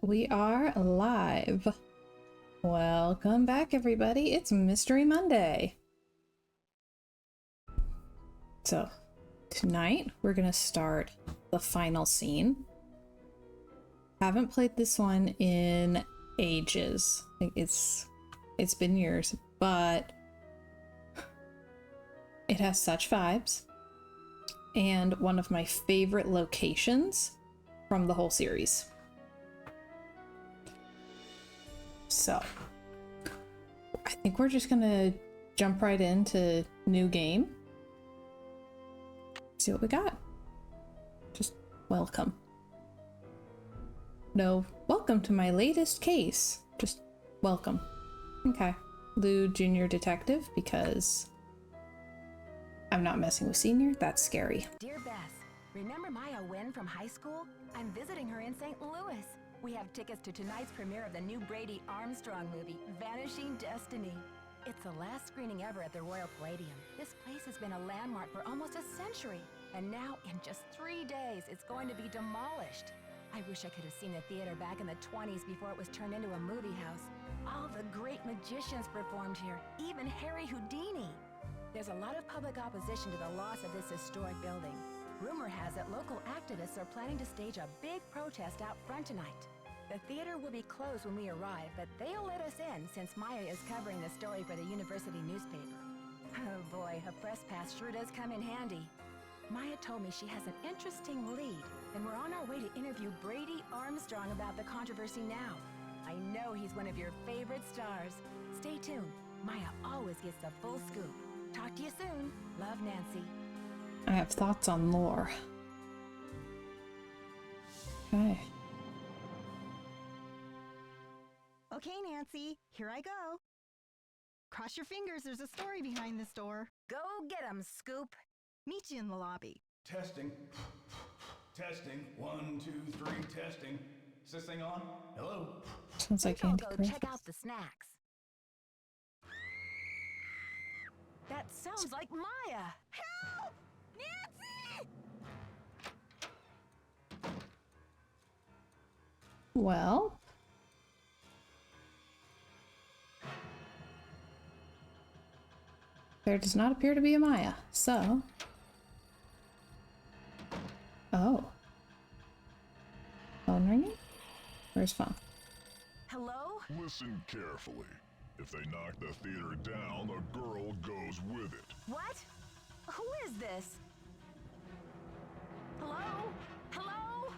we are live. Welcome back, everybody. It's Mystery Monday. So, tonight we're gonna start the final scene. Haven't played this one in ages. Like, it's been years, but it has such vibes. And one of my favorite locations from the whole series. So, I think we're just gonna jump right into new game. See what we got. Just welcome. No, welcome to my latest case. Just welcome. Okay. Lou Junior Detective, because I'm not messing with Senior. That's scary. Dear Bess, remember Maya Wynn from high school? I'm visiting her in St. Louis. We have tickets to tonight's premiere of the new Brady Armstrong movie, Vanishing Destiny. It's the last screening ever at the Royal Palladium. This place has been a landmark for almost a century, and now in just 3 days, it's going to be demolished. I wish I could have seen the theater back in the 20s before it was turned into a movie house. All the great magicians performed here, even Harry Houdini. There's a lot of public opposition to the loss of this historic building. Rumor has it local activists are planning to stage a big protest out front tonight. The theater will be closed when we arrive, but they'll let us in since Maya is covering the story for the university newspaper. Oh boy, a press pass sure does come in handy. Maya told me she has an interesting lead, and we're on our way to interview Brady Armstrong about the controversy now. I know he's one of your favorite stars. Stay tuned. Maya always gets the full scoop. Talk to you soon. Love, Nancy. I have thoughts on lore. Okay. Okay, Nancy, here I go. Cross your fingers, there's a story behind this door. Go get 'em, Scoop. Meet you in the lobby. Testing. Testing. 1, 2, 3, testing. Is this thing on? Hello? Sounds like I'll Andy go Griffith. check out the snacks. That sounds like Maya. Help! Nancy! Well, there does not appear to be a Maya, so... Oh. Phone ringing? Where's phone? Hello? Listen carefully. If they knock the theater down, a girl goes with it. What? Who is this? Hello? Hello?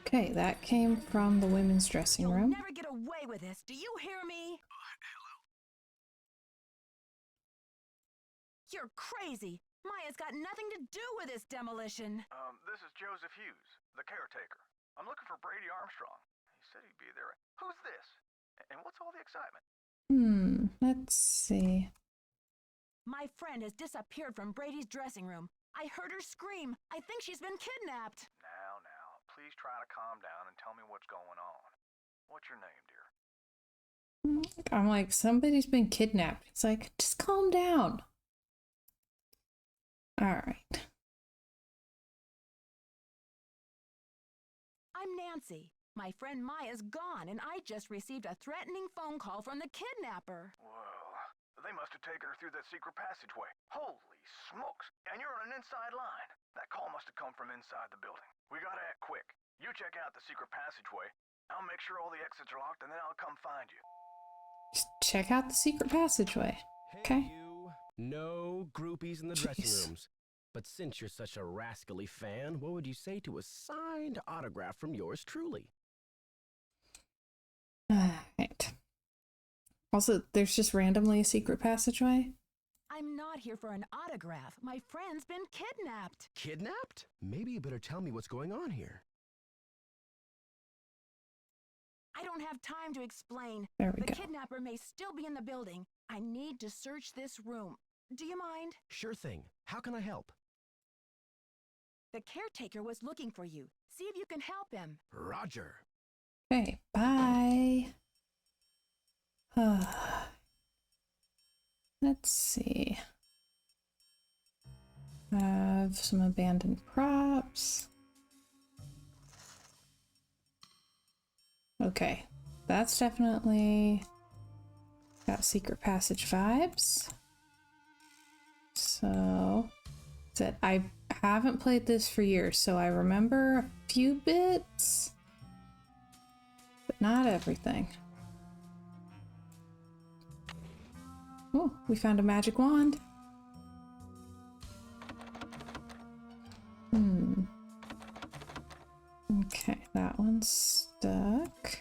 Okay, that came from the women's dressing You'll room. never get away with this. Do you hear me? Hello? You're crazy. Maya's got nothing to do with this demolition. This is Joseph Hughes, the caretaker. I'm looking for Brady Armstrong. He said he'd be there. Who's this? And what's all the excitement? Let's see. My friend has disappeared from Brady's dressing room. I heard her scream. I think she's been kidnapped. Now, please try to calm down and tell me what's going on. What's your name, dear? I'm like, somebody's been kidnapped. It's like, just calm down. Alright. I'm Nancy. My friend Maya's gone, and I just received a threatening phone call from the kidnapper. Well, they must have taken her through that secret passageway. Holy smokes! And you're on an inside line. That call must have come from inside the building. We gotta act quick. You check out the secret passageway. I'll make sure all the exits are locked, and then I'll come find you. Just check out the secret passageway. Okay. Hey, you. No groupies in the Jeez. dressing rooms. But since you're such a rascally fan, what would you say to a signed autograph from yours truly? Alright. Also, there's just randomly a secret passageway. I'm not here for an autograph. My friend's been kidnapped. Kidnapped? Maybe you better tell me what's going on here. I don't have time to explain. There we The go. kidnapper may still be in the building. I need to search this room. Do you mind? Sure thing. How can I help? The caretaker was looking for you. See if you can help him. Roger. Okay, bye. Let's see. Have some abandoned props. Okay, that's definitely got secret passage vibes. So, that I haven't played this for years, so I remember a few bits, but not everything. Oh, we found a magic wand. Okay, that one's stuck.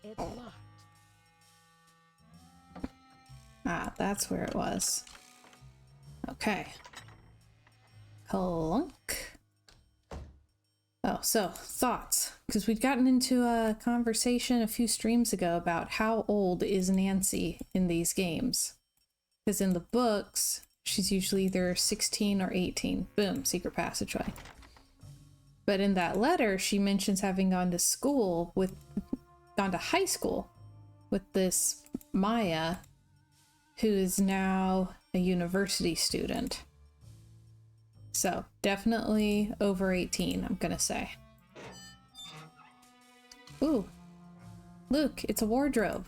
It's locked. Ah, that's where it was. Okay. Clunk. Oh, so thoughts. Because we'd gotten into a conversation a few streams ago about how old is Nancy in these games. Because in the books, she's usually either 16 or 18. Boom, secret passageway. But in that letter, she mentions having gone to high school with this Maya, who is now a university student. So definitely over 18, I'm gonna say. Ooh, look, it's a wardrobe.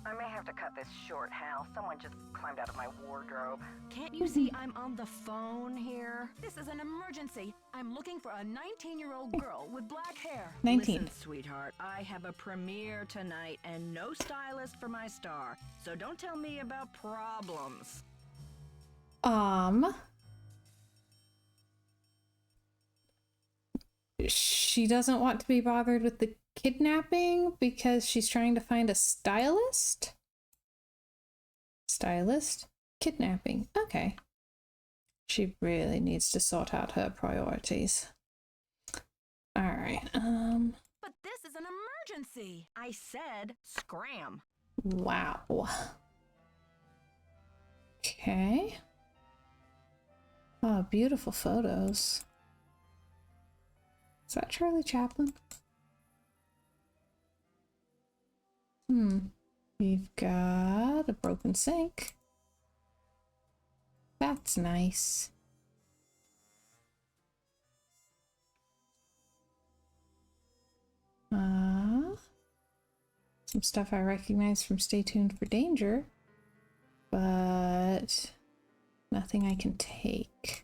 I may have to cut this short, Hal. Someone just climbed out of my wardrobe. Can't you see I'm on the phone here? This is an emergency. I'm looking for a 19-year-old girl with black hair. 19. Listen, sweetheart, I have a premiere tonight and no stylist for my star. So don't tell me about problems. She doesn't want to be bothered with the kidnapping because she's trying to find a stylist? Stylist? Kidnapping. Okay. She really needs to sort out her priorities. Alright, But this is an emergency. I said scram. wow. Okay. Oh, beautiful photos. Is that Charlie Chaplin? We've got a broken sink. That's nice. Some stuff I recognize from Stay Tuned for Danger, but nothing I can take.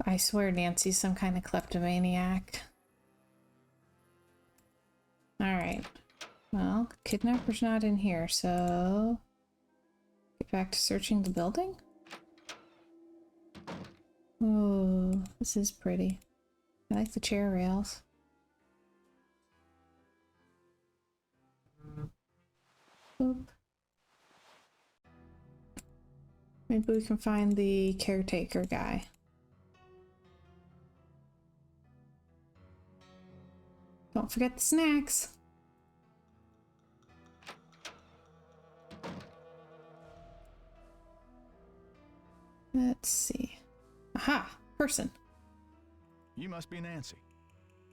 I swear Nancy's some kind of kleptomaniac. Alright. Well, kidnapper's not in here, so get back to searching the building. Oh, this is pretty. I like the chair rails. Oop. Maybe we can find the caretaker guy. Don't forget the snacks. Let's see. Aha! Person. You must be Nancy.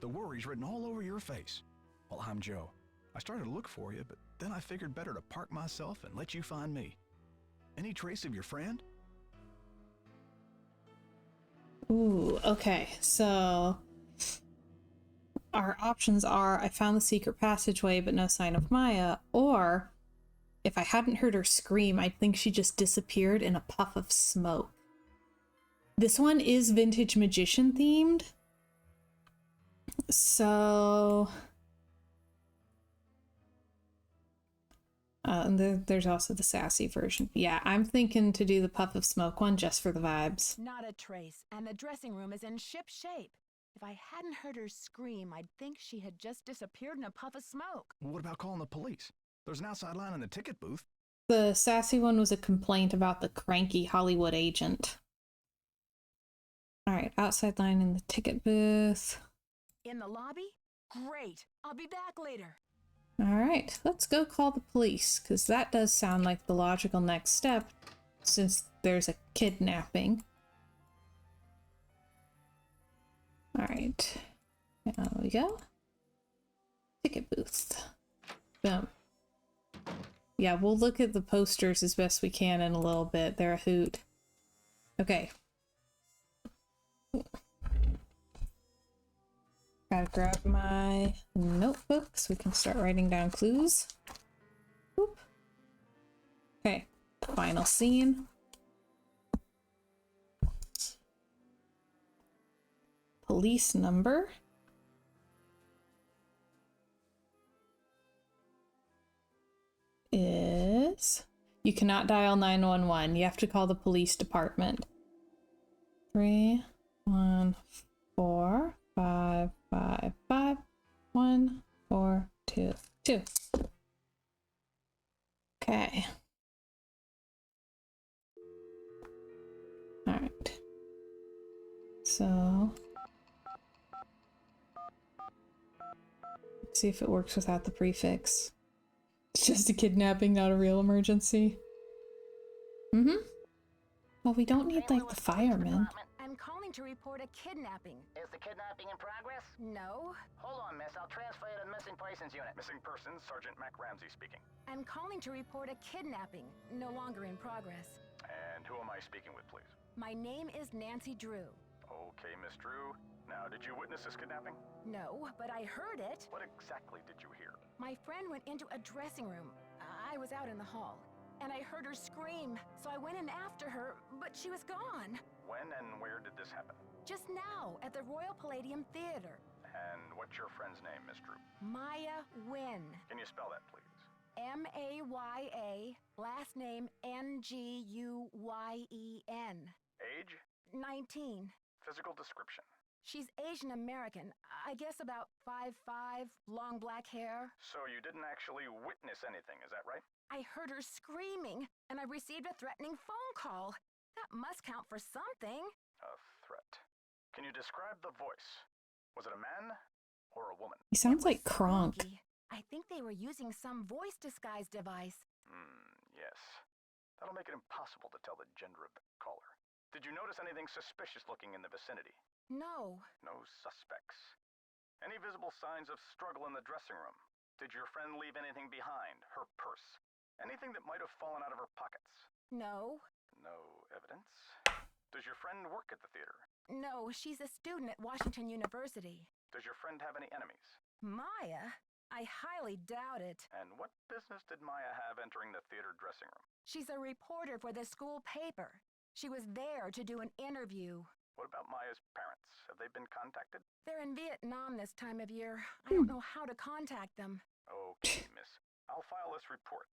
The worry's written all over your face. Well, I'm Joe. I started to look for you, but then I figured better to park myself and let you find me. Any trace of your friend? Ooh, okay. So our options are I found the secret passageway but no sign of Maya, or if I hadn't heard her scream, I'd think she just disappeared in a puff of smoke. This one is vintage magician themed. So and there's also the sassy version. Yeah, I'm thinking to do the puff of smoke one just for the vibes. Not a trace, and the dressing room is in ship shape. If I hadn't heard her scream, I'd think she had just disappeared in a puff of smoke. What about calling the police? There's an outside line in the ticket booth. The sassy one was a complaint about the cranky Hollywood agent. Alright, outside line in the ticket booth. In the lobby? Great. I'll be back later. Alright, let's go call the police, because that does sound like the logical next step, since there's a kidnapping. Alright, there we go. Ticket booth. Boom. Yeah, we'll look at the posters as best we can in a little bit. They're a hoot. Okay. Gotta grab my notebook so we can start writing down clues. Oop. Okay, final scene. Police number is... You cannot dial 911. You have to call the police department. 314555142. Okay. All right. So let's see if it works without the prefix. It's just a kidnapping, not a real emergency. Well, we don't need, like, the firemen. I'm calling to report a kidnapping. Is the kidnapping in progress? No. Hold on, miss. I'll transfer you to the missing persons unit. Missing persons, Sergeant Mac Ramsey speaking. I'm calling to report a kidnapping, no longer in progress. And who am I speaking with, please? My name is Nancy Drew. Okay, Miss Drew. Now, did you witness this kidnapping? No, but I heard it. What exactly did you hear? My friend went into a dressing room. I was out in the hall, and I heard her scream, so I went in after her, but she was gone. When and where did this happen? Just now, at the Royal Palladium Theater. And what's your friend's name, Miss Drew? Maya Wynn. Can you spell that, please? M-A-Y-A, last name N-G-U-Y-E-N. Age? 19. Physical description? She's Asian American, I guess about 5'5", long black hair. So you didn't actually witness anything, is that right? I heard her screaming, and I received a threatening phone call. That must count for something. A threat. Can you describe the voice? Was it a man or a woman? He sounds like It was Kronk. spooky. I think they were using some voice disguise device. Yes. That'll make it impossible to tell the gender of the caller. Did you notice anything suspicious looking in the vicinity? No. No suspects. Any visible signs of struggle in the dressing room? Did your friend leave anything behind? Her purse? Anything that might have fallen out of her pockets? No. No evidence. Does your friend work at the theater? No, she's a student at Washington University. Does your friend have any enemies? Maya? I highly doubt it. And what business did Maya have entering the theater dressing room? She's a reporter for the school paper. She was there to do an interview. What about Maya's parents? Have they been contacted? They're in Vietnam this time of year. I don't know how to contact them. Okay, miss. I'll file this report.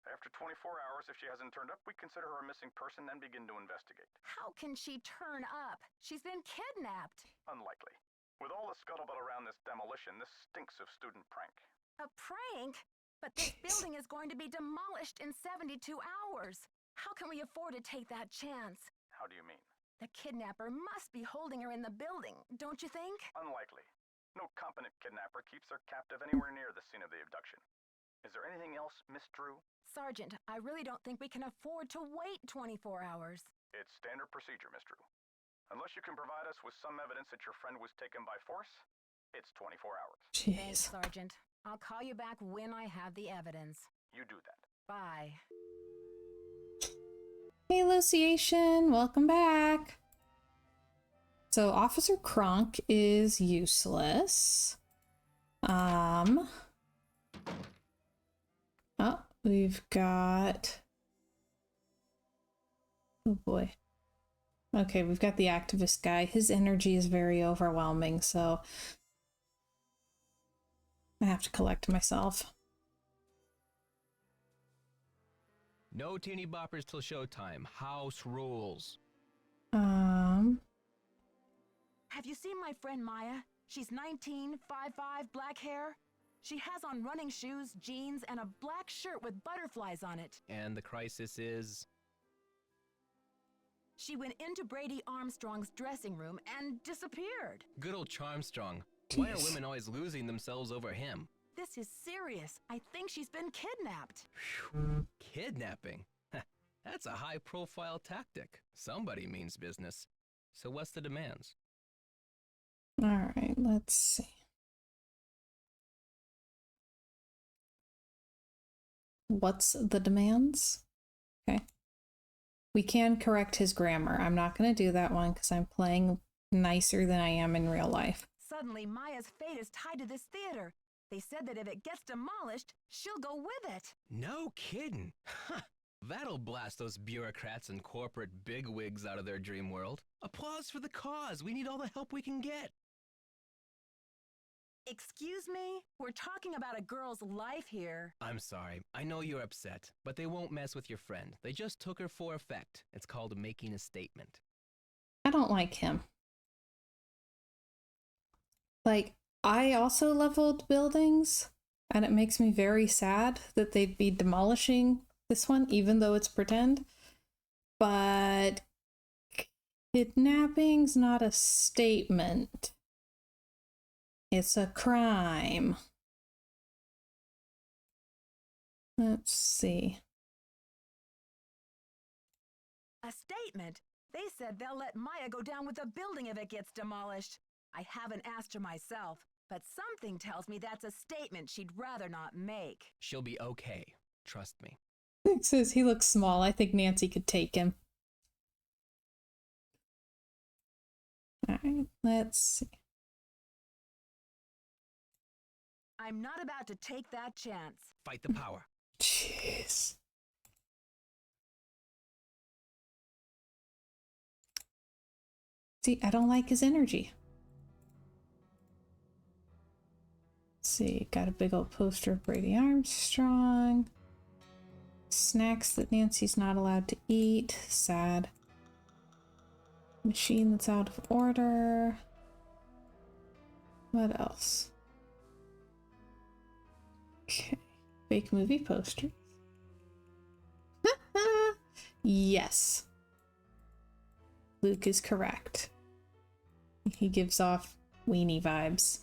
After 24 hours, if she hasn't turned up, we consider her a missing person and begin to investigate. How can she turn up? She's been kidnapped. Unlikely. With all the scuttlebutt around this demolition, this stinks of student prank. A prank? But this building is going to be demolished in 72 hours. How can we afford to take that chance? How do you mean? The kidnapper must be holding her in the building, don't you think? Unlikely. No competent kidnapper keeps their captive anywhere near the scene of the abduction. Is there anything else, Miss Drew? Sergeant, I really don't think we can afford to wait 24 hours. It's standard procedure, Miss Drew. Unless you can provide us with some evidence that your friend was taken by force, it's 24 hours. Thanks, Jeez. Sergeant. I'll call you back when I have the evidence. You do that. Bye. Hey, Luciation, welcome back. So Officer Kronk is useless. Oh, we've got... Oh boy. Okay, we've got the activist guy. His energy is very overwhelming, so I have to collect myself. No teeny boppers till showtime. House rules. Have you seen my friend Maya? She's 19, 5'5", black hair. She has on running shoes, jeans, and a black shirt with butterflies on it. And the crisis is... She went into Brady Armstrong's dressing room and disappeared. Good old Charmstrong. Why are Jeez. women always losing themselves over him? This is serious. I think she's been kidnapped. Kidnapping? That's a high-profile tactic. Somebody means business. So what's the demands? All right, let's see. What's the demands? Okay. We can correct his grammar. I'm not going to do that one because I'm playing nicer than I am in real life. suddenly Maya's fate is tied to this theater. They said that if it gets demolished, she'll go with it. No kidding. That'll blast those bureaucrats and corporate bigwigs out of their dream world. Applause for the cause. We need all the help we can get. Excuse me? We're talking about a girl's life here. I'm sorry. I know you're upset, but they won't mess with your friend. They just took her for effect. It's called making a statement. I don't like him. Like, I also leveled buildings, and it makes me very sad that they'd be demolishing this one, even though it's pretend. But kidnapping's not a statement. It's a crime. Let's see. A statement? They said they'll let Maya go down with the building if it gets demolished. I haven't asked her myself, but something tells me that's a statement she'd rather not make. She'll be okay. Trust me. It says he looks small. I think Nancy could take him. Alright, let's see. I'm not about to take that chance. Fight the power. Jeez. See, I don't like his energy. Let's see, got a big old poster of Brady Armstrong. Snacks that Nancy's not allowed to eat. Sad. Machine that's out of order. What else? Okay. Fake movie posters. Yes. Luke is correct. He gives off weenie vibes.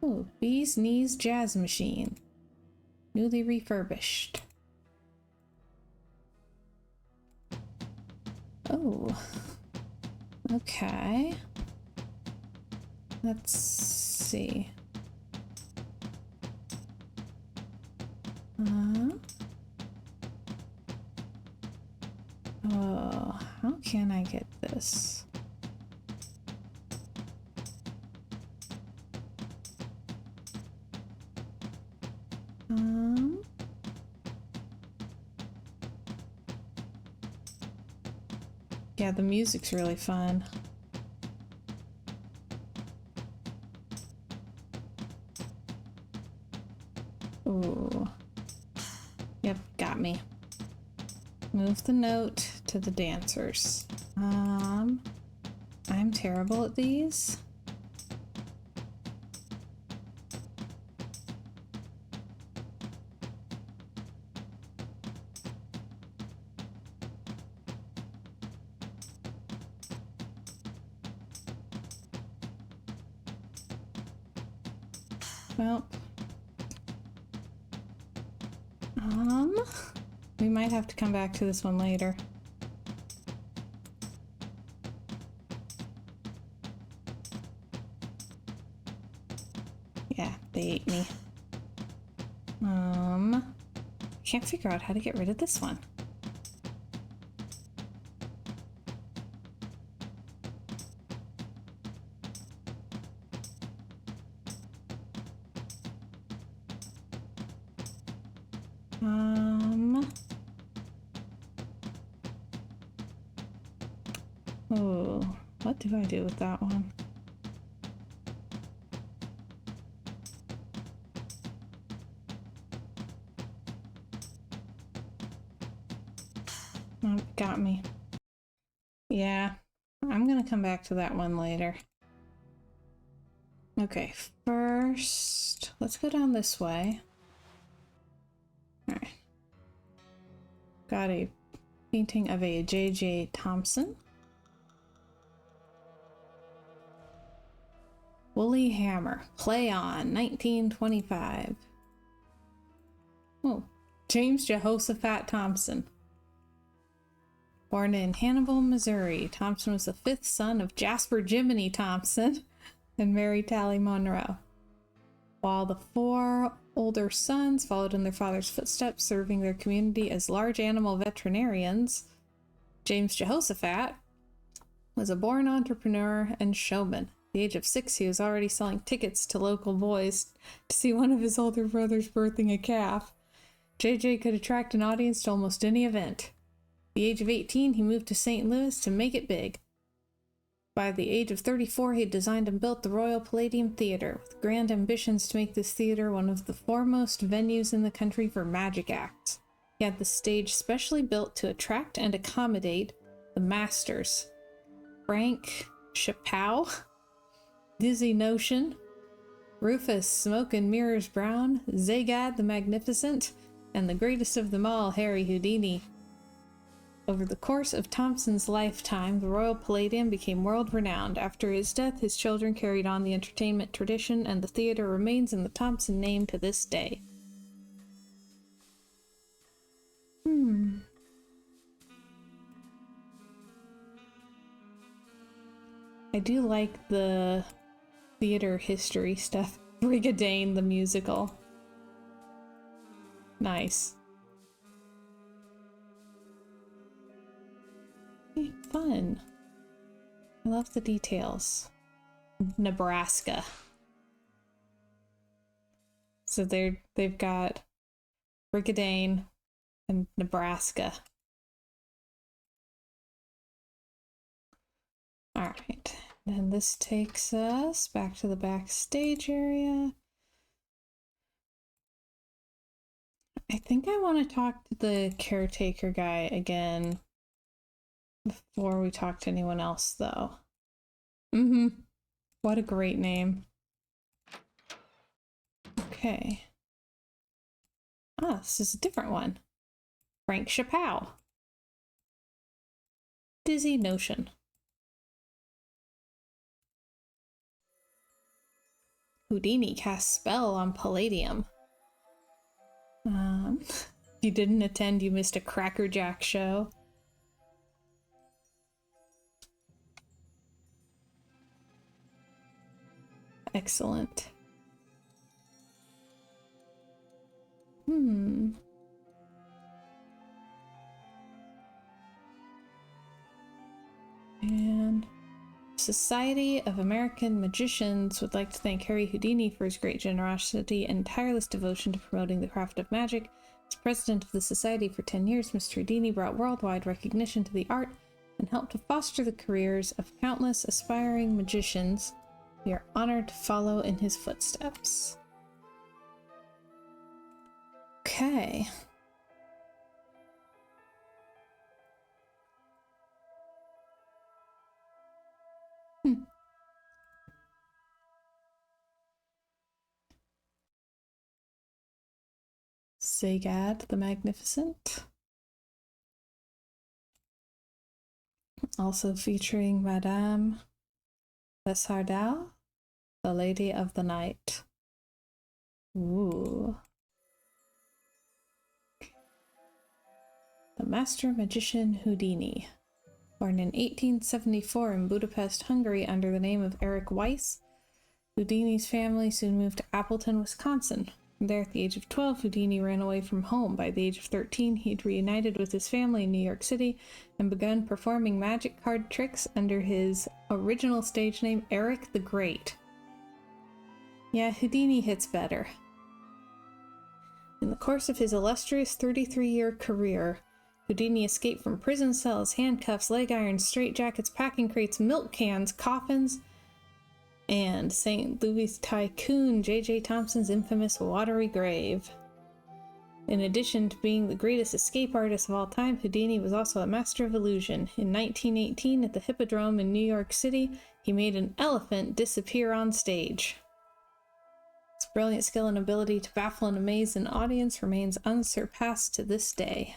Oh, Bee's Knees Jazz Machine. Newly refurbished. Oh. Okay. Let's see. Oh, how can I get this? Yeah, the music's really fun. Ooh. Yep, got me. Move the note to the dancers. I'm terrible at these. Well, we might have to come back to this one later. Yeah, they ate me. Can't figure out how to get rid of this one. Oh, what do I do with that one? Oh, got me. Yeah, I'm gonna come back to that one later. Okay, first, let's go down this way. Alright. Got a painting of a J.J. Thompson. Woolly Hammer, Play On, 1925. Oh, James Jehoshaphat Thompson. Born in Hannibal, Missouri, Thompson was the fifth son of Jasper Jiminy Thompson and Mary Tally Monroe. While the four older sons followed in their father's footsteps, serving their community as large animal veterinarians, James Jehoshaphat was a born entrepreneur and showman. At the age of 6, he was already selling tickets to local boys to see one of his older brothers birthing a calf. JJ could attract an audience to almost any event. At the age of 18, he moved to St. Louis to make it big. By the age of 34, he had designed and built the Royal Palladium Theater, with grand ambitions to make this theater one of the foremost venues in the country for magic acts. He had the stage specially built to attract and accommodate the masters: Frank Chappell, Dizzy Notion, Rufus Smoke and Mirrors Brown, Zagad the Magnificent, and the greatest of them all, Harry Houdini. Over the course of Thompson's lifetime, the Royal Palladium became world-renowned. After his death, his children carried on the entertainment tradition, and the theater remains in the Thompson name to this day. I do like the theater history stuff. Brigadane the musical. Nice. Fun. I love the details. Nebraska. So they've got Brigadane and Nebraska. Alright. Then this takes us back to the backstage area. I think I want to talk to the caretaker guy again before we talk to anyone else, though. What a great name. Okay. Ah, this is a different one. Frank Chappell. Dizzy Notion. Houdini casts spell on Palladium. If you didn't attend, you missed a Crackerjack show. Excellent. And Society of American Magicians would like to thank Harry Houdini for his great generosity and tireless devotion to promoting the craft of magic. As president of the society for 10 years, Mr. Houdini brought worldwide recognition to the art and helped to foster the careers of countless aspiring magicians. We are honored to follow in his footsteps. Okay. Zagad the Magnificent. Also featuring Madame Lesardau, the Lady of the Night. Ooh. The Master Magician Houdini. Born in 1874 in Budapest, Hungary under the name of Eric Weiss, Houdini's family soon moved to Appleton, Wisconsin. There, at the age of 12, Houdini ran away from home. By the age of 13, he'd reunited with his family in New York City and begun performing magic card tricks under his original stage name, Eric the Great. Yeah, Houdini hits better. In the course of his illustrious 33-year career, Houdini escaped from prison cells, handcuffs, leg irons, straitjackets, packing crates, milk cans, coffins, and St. Louis tycoon J.J. Thompson's infamous watery grave. In addition to being the greatest escape artist of all time, Houdini was also a master of illusion. In 1918, at the Hippodrome in New York City, he made an elephant disappear on stage. His brilliant skill and ability to baffle and amaze an audience remains unsurpassed to this day.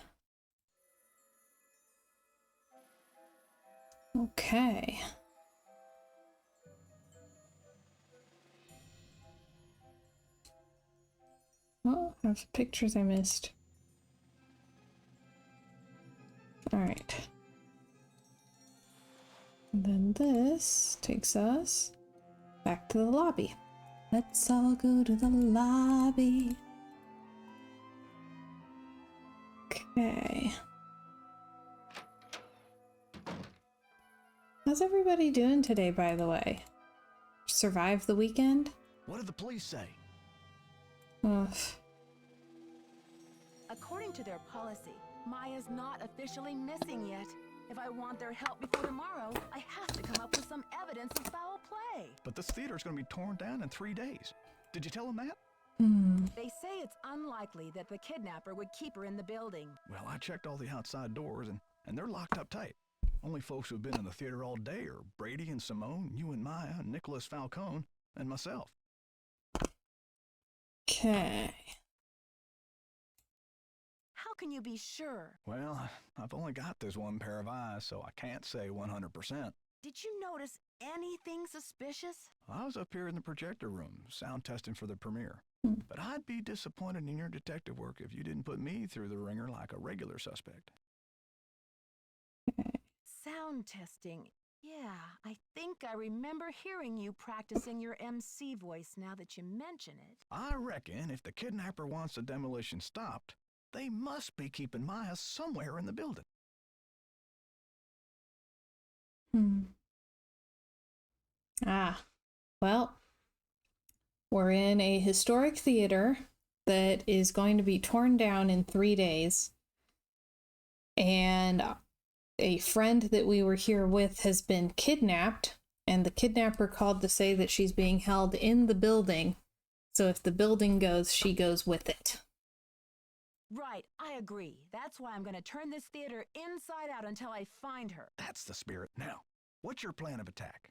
Okay. Oh, I have some pictures I missed. Alright. And then this takes us back to the lobby. Let's all go to the lobby. Okay. How's everybody doing today, by the way? Survived the weekend? What did the police say? Ugh. According to their policy, Maya's not officially missing yet. If I want their help before tomorrow, I have to come up with some evidence of foul play. But this theater's gonna be torn down in 3 days. Did you tell them that? They say it's unlikely that the kidnapper would keep her in the building. Well, I checked all the outside doors, and they're locked up tight. Only folks who've been in the theater all day are Brady and Simone, you and Maya, Nicholas Falcone, and myself. Okay. How can you be sure? Well, I've only got this one pair of eyes, so I can't say 100%. Did you notice anything suspicious? I was up here in the projector room, sound testing for the premiere. But I'd be disappointed in your detective work if you didn't put me through the ringer like a regular suspect. Sound testing. Yeah, I think I remember hearing you practicing your MC voice now that you mention it. I reckon if the kidnapper wants the demolition stopped, they must be keeping Maya somewhere in the building. Ah, well, we're in a historic theater that is going to be torn down in 3 days. And a friend that we were here with has been kidnapped, and the kidnapper called to say that she's being held in the building. So if the building goes, she goes with it. Right, I agree. That's why I'm gonna turn this theater inside out until I find her. That's the spirit. Now, what's your plan of attack?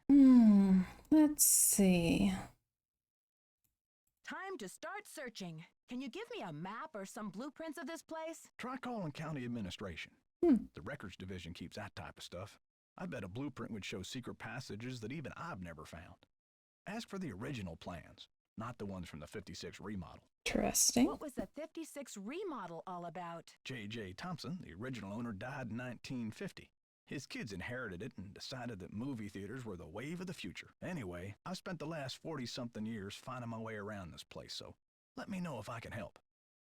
Let's see. Time to start searching. Can you give me a map or some blueprints of this place? Try calling county administration. The records division keeps that type of stuff. I bet a blueprint would show secret passages that even I've never found. Ask for the original plans, not the ones from the 56 remodel. Interesting. What was the 56 remodel all about? J.J. Thompson, the original owner, died in 1950. His kids inherited it and decided that movie theaters were the wave of the future. Anyway, I've spent the last 40-something years finding my way around this place, so let me know if I can help.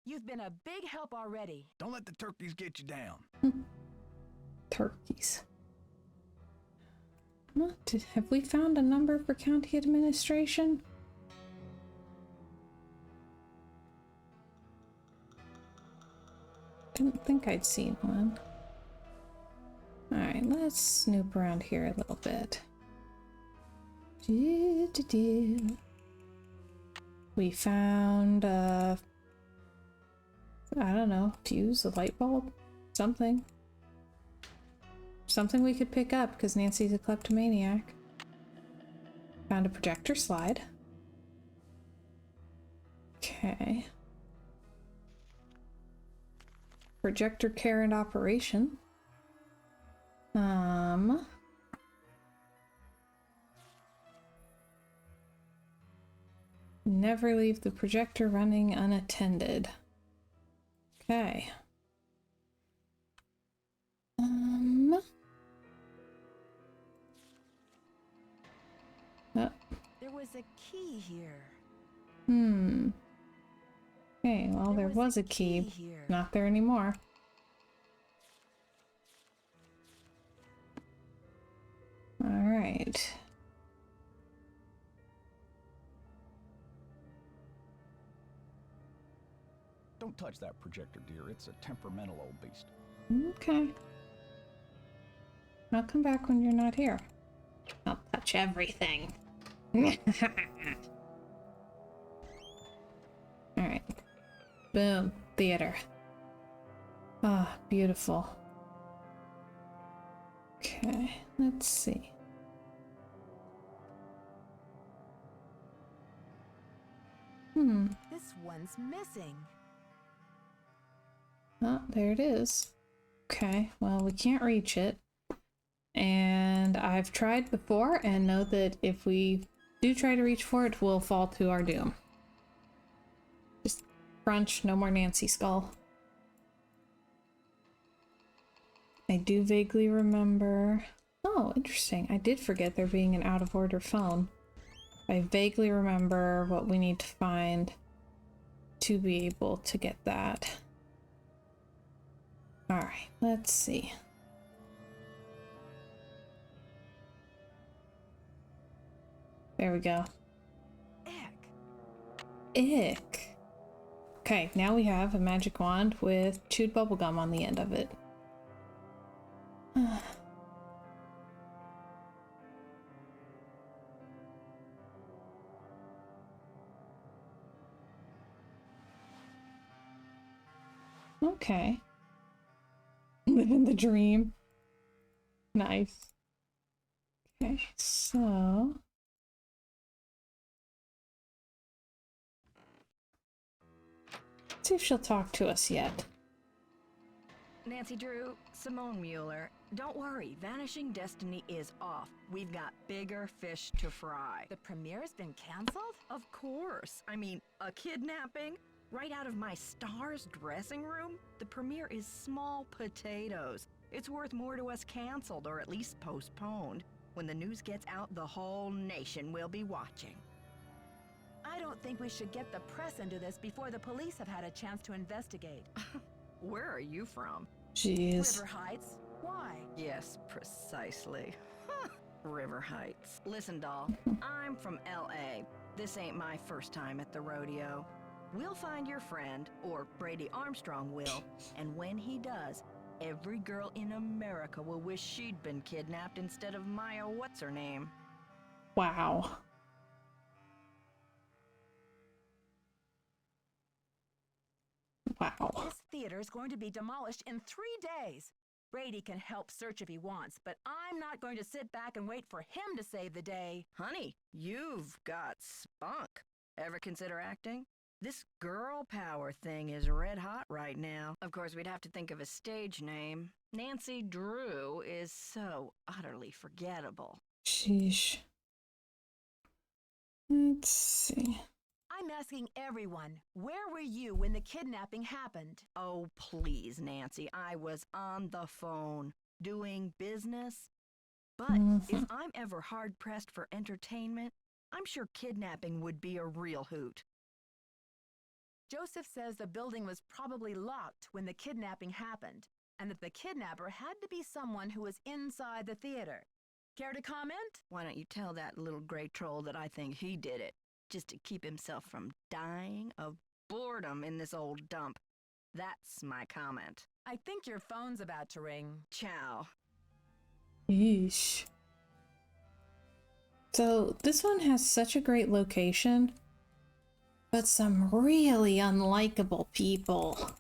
You've been a big help already. Don't let the turkeys get you down. Turkeys. Have we found a number for county administration? Didn't think I'd seen one. Alright, let's snoop around here a little bit. We found, I don't know, fuse, a light bulb? Something. Something we could pick up, because Nancy's a kleptomaniac. Found a projector slide. Okay. Projector care and operation. Never leave the projector running unattended. Okay. There was a key here. Okay, well, there was a key. Here. Not there anymore. Alright. Don't touch that projector, dear. It's a temperamental old beast. Okay. I'll come back when you're not here. I'll touch everything. Alright. Boom. Theater. Ah, beautiful. Okay, let's see. This one's missing. Oh, there it is. Okay, well, we can't reach it. And I've tried before and know that if we do try to reach for it, we'll fall to our doom. Just crunch, no more Nancy skull. I do vaguely remember... Oh, interesting. I did forget there being an out-of-order phone. I vaguely remember what we need to find to be able to get that. Alright, let's see. There we go. Ick. Ick. Okay, now we have a magic wand with chewed bubblegum on the end of it. Okay. Living the dream. Nice. Okay, so... let's see if she'll talk to us yet. Nancy Drew, Simone Mueller, don't worry, Vanishing Destiny is off. We've got bigger fish to fry. The premiere's been canceled? Of course. I mean, a kidnapping? Right out of my star's dressing room? The premiere is small potatoes. It's worth more to us canceled, or at least postponed. When the news gets out, the whole nation will be watching. I don't think we should get the press into this before the police have had a chance to investigate. Where are you from? Jeez. River Heights? Why? Yes, precisely. River Heights. Listen, doll, I'm from L.A. This ain't my first time at the rodeo. We'll find your friend, or Brady Armstrong will, and when he does, every girl in America will wish she'd been kidnapped instead of Maya what's-her-name. Wow. Wow. This theater is going to be demolished in 3 days. Brady can help search if he wants, but I'm not going to sit back and wait for him to save the day. Honey, you've got spunk. Ever consider acting? This girl power thing is red hot right now. Of course, we'd have to think of a stage name. Nancy Drew is so utterly forgettable. Sheesh. Let's see. I'm asking everyone, where were you when the kidnapping happened? Oh, please, Nancy, I was on the phone, doing business. But if I'm ever hard-pressed for entertainment, I'm sure kidnapping would be a real hoot. Joseph says the building was probably locked when the kidnapping happened, and that the kidnapper had to be someone who was inside the theater. Care to comment? Why don't you tell that little gray troll that I think he did it, just to keep himself from dying of boredom in this old dump. That's my comment. I think your phone's about to ring. Ciao. Yeesh. So this one has such a great location, but some really unlikable people.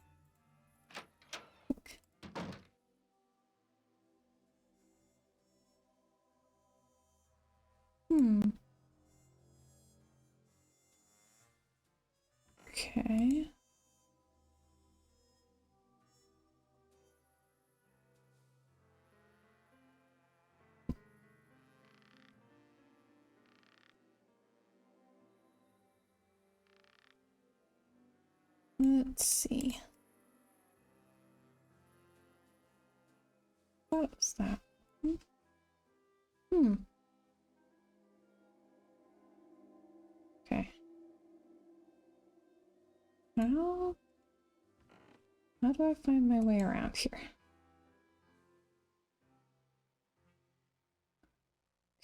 Okay. Let's see. What was that? Okay. How do I find my way around here?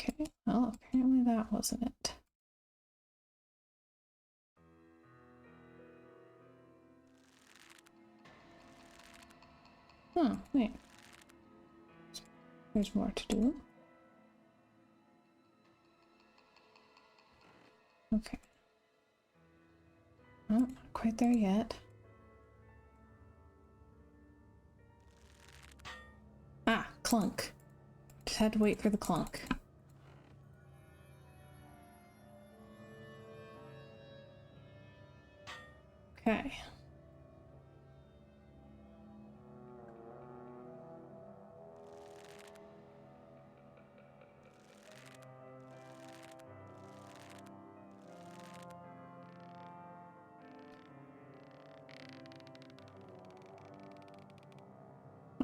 Okay, well, apparently that wasn't it. Oh, wait. There's more to do. Okay. Oh, not quite there yet. Ah, clunk. Just had to wait for the clunk. Okay.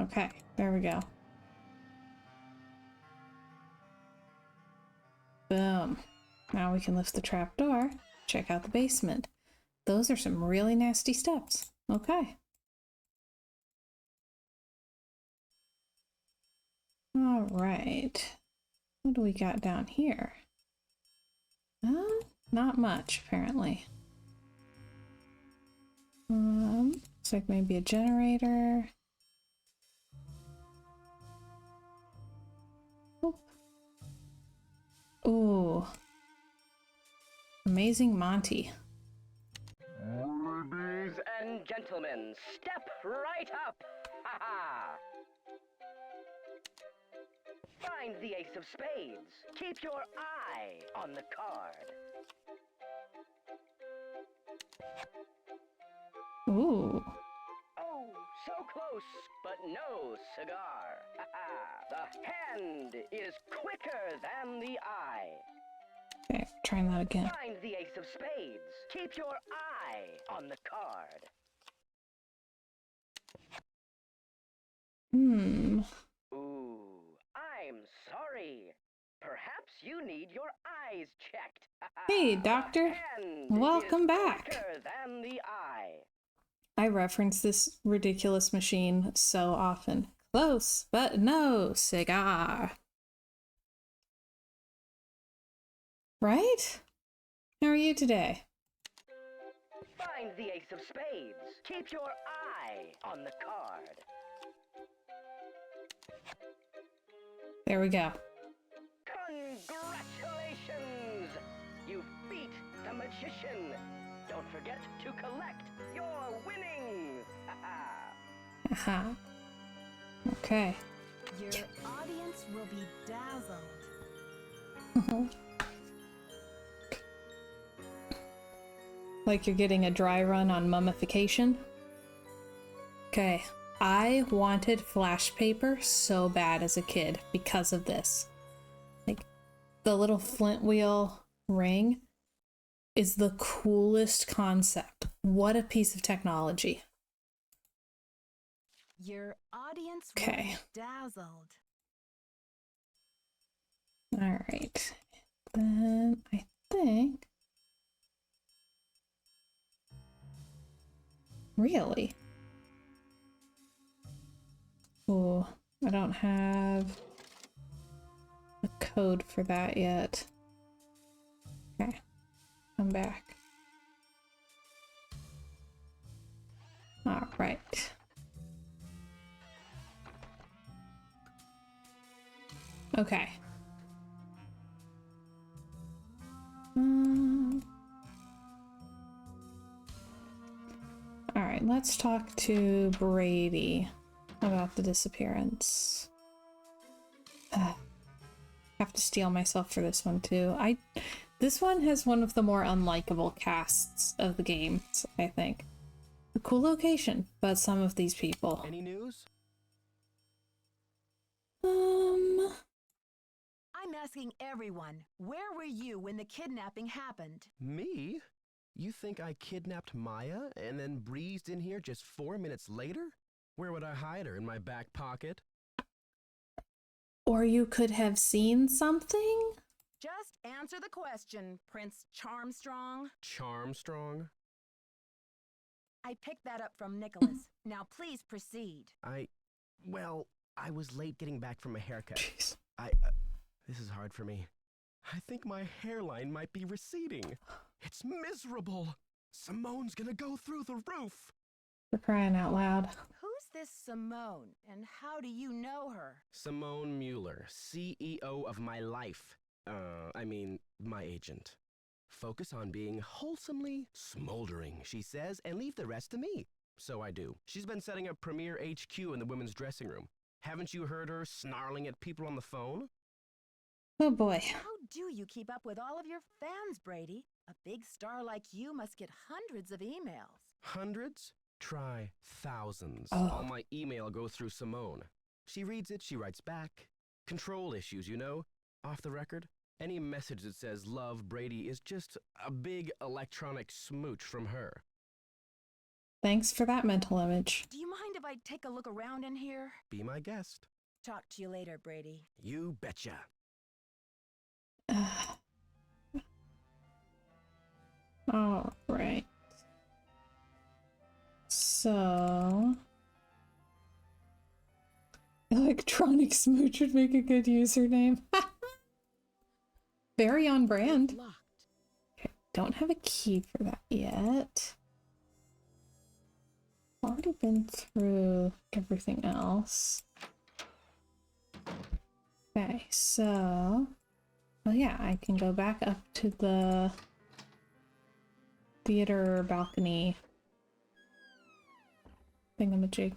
Okay, there we go. Boom. Now we can lift the trap door, check out the basement. Those are some really nasty steps. Okay. All right. What do we got down here? Not much, apparently. Looks like maybe a generator. Ooh. Amazing Monty. Ladies and gentlemen, step right up! Ha-ha! Find the ace of spades. Keep your eye on the card. Ooh. Oh, so close, but no cigar. Ha-ha! The hand is quicker than the eye. Okay, trying that again. Find the ace of spades. Keep your eye on the card. Ooh, I'm sorry. Perhaps you need your eyes checked. Hey, Doctor. Welcome back. Quicker than the eye. I reference this ridiculous machine so often. Close, but no cigar. Right? How are you today? Find the ace of spades. Keep your eye on the card. There we go. Congratulations! You beat the magician. Don't forget to collect your winnings. Aha. Okay. Your audience will be dazzled. Like you're getting a dry run on mummification. Okay. I wanted flash paper so bad as a kid because of this. Like, the little flint wheel ring is the coolest concept. What a piece of technology. Your audience will Okay. be dazzled. All right. Then I think... Really? Oh, I don't have a code for that yet. Okay, come back. All right. Okay. All right, let's talk to Brady about the disappearance. Have to steel myself for this one too. This one has one of the more unlikable casts of the game, I think. A cool location, but some of these people. Any news? I'm asking everyone, where were you when the kidnapping happened? Me? You think I kidnapped Maya and then breezed in here just 4 minutes later? Where would I hide her? In my back pocket? Or you could have seen something? Just answer the question, Prince Charmstrong. Charmstrong? I picked that up from Nicholas. Now please proceed. Well, I was late getting back from a haircut. Jeez. This is hard for me. I think my hairline might be receding. It's miserable. Simone's gonna go through the roof. For crying out loud. Who's this Simone, and how do you know her? Simone Mueller, CEO of my life. My agent. Focus on being wholesomely smoldering, she says, and leave the rest to me. So I do. She's been setting up Premier HQ in the women's dressing room. Haven't you heard her snarling at people on the phone? Oh boy. How do you keep up with all of your fans, Brady? A big star like you must get hundreds of emails. Hundreds? Try thousands. Oh. All my email goes through Simone. She reads it, she writes back. Control issues, you know? Off the record. Any message that says love Brady is just a big electronic smooch from her. Thanks for that mental image. Do you mind if I take a look around in here? Be my guest. Talk to you later, Brady. You betcha. All right. So, electronic smooch would make a good username. Very on brand. Locked. don't have a key for that yet. Already been through everything else. Okay, so... Oh yeah, I can go back up to the theater balcony thingamajig.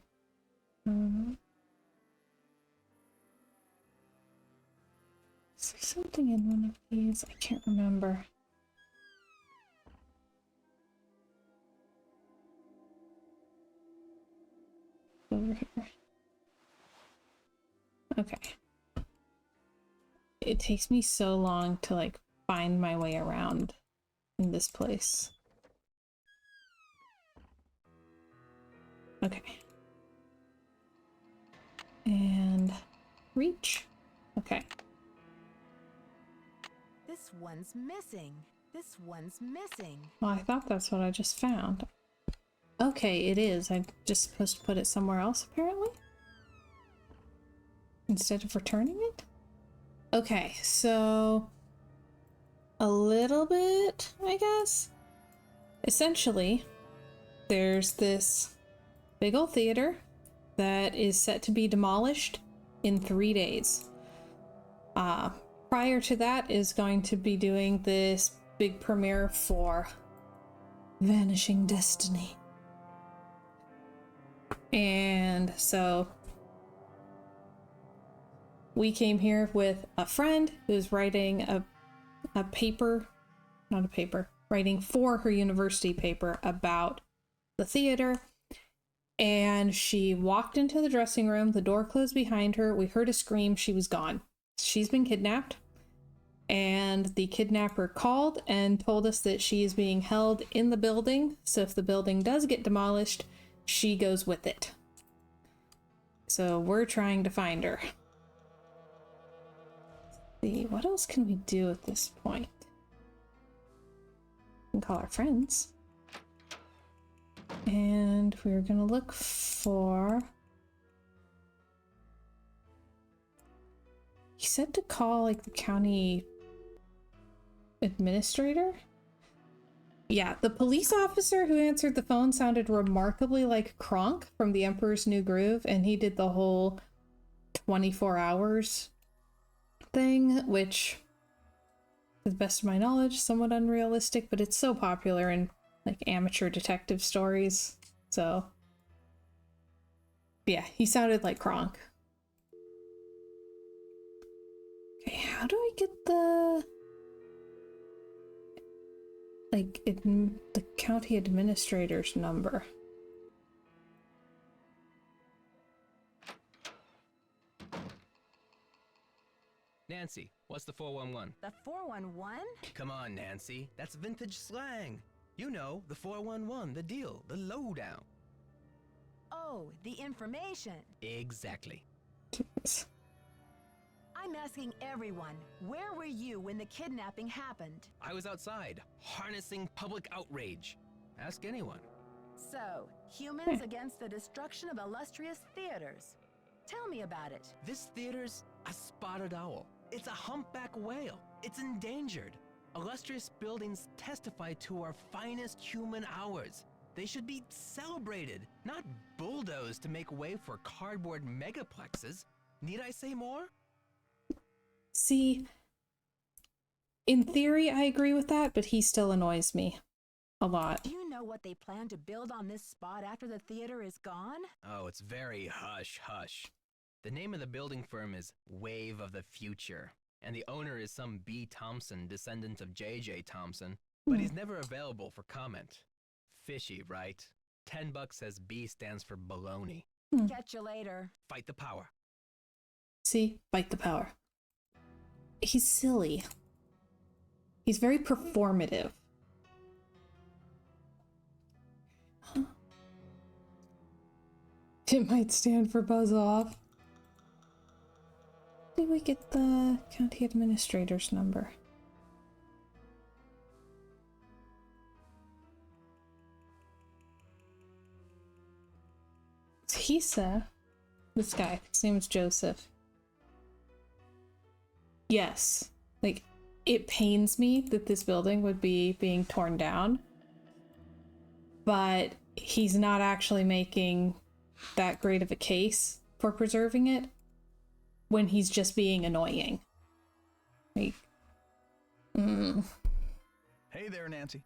Is there something in one of these? I can't remember. Over here. Okay. It takes me so long to like find my way around in this place. Okay. And reach. Okay. This one's missing. This one's missing. Well, I thought that's what I just found. Okay, it is. I'm just supposed to put it somewhere else, apparently? Instead of returning it? Okay, so... a little bit, I guess? Essentially, there's this big old theater that is set to be demolished in 3 days. Prior to that is going to be doing this big premiere for Vanishing Destiny. And so we came here with a friend who's writing a paper, not a paper, writing for her university paper about the theater. And she walked into the dressing room, the door closed behind her, we heard a scream, she was gone. She's been kidnapped. And the kidnapper called and told us that she is being held in the building. So if the building does get demolished, she goes with it. So we're trying to find her. Let's see, what else can we do at this point? We can call our friends. And we're gonna look for... He said to call like the county administrator? Yeah, the police officer who answered the phone sounded remarkably like Kronk from The Emperor's New Groove, and he did the whole 24 hours thing, which, to the best of my knowledge, somewhat unrealistic, but it's so popular in like amateur detective stories. So yeah, he sounded like Kronk. Okay, how do I get the the county administrator's number? Nancy, what's the 411? The 411? Come on, Nancy. That's vintage slang. You know, the 411, the deal, the lowdown. Oh, the information. Exactly. Jeez. I'm asking everyone, where were you when the kidnapping happened? I was outside, harnessing public outrage. Ask anyone. So, humans against the destruction of illustrious theaters. Tell me about it. This theater's a spotted owl. It's a humpback whale. It's endangered. Illustrious buildings testify to our finest human hours. They should be celebrated, not bulldozed to make way for cardboard megaplexes. Need I say more? See, in theory, I agree with that, but he still annoys me a lot. Do you know what they plan to build on this spot after the theater is gone? Oh, it's very hush-hush. The name of the building firm is Wave of the Future, and the owner is some B. Thompson, descendant of J.J. Thompson, but he's never available for comment. Fishy, right? $10 says B stands for baloney. Catch you later. Fight the power. See? Fight the power. He's silly. He's very performative. Huh. It might stand for buzz off. Did we get the county administrator's number? Tisa, this guy, his name is Joseph. Yes, like it pains me that this building would be being torn down, but he's not actually making that great of a case for preserving it when he's just being annoying. Like, Hey there, Nancy.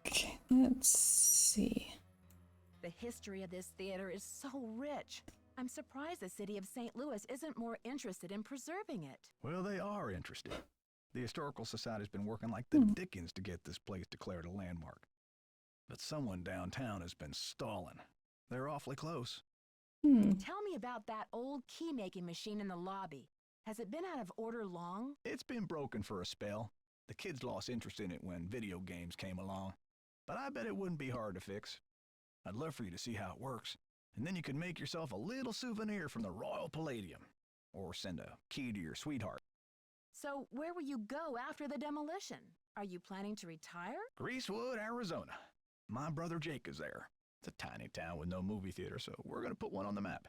okay, let's see. The history of this theater is so rich. I'm surprised the city of St. Louis isn't more interested in preserving it. Well, they are interested. The Historical Society's been working like the dickens to get this place declared a landmark. But someone downtown has been stalling. They're awfully close. Tell me about that old key-making machine in the lobby. Has it been out of order long? It's been broken for a spell. The kids lost interest in it when video games came along. But I bet it wouldn't be hard to fix. I'd love for you to see how it works, and then you could make yourself a little souvenir from the Royal Palladium, or send a key to your sweetheart. So where will you go after the demolition? Are you planning to retire? Greasewood, Arizona. My brother Jake is there. It's a tiny town with no movie theater, so we're gonna put one on the map.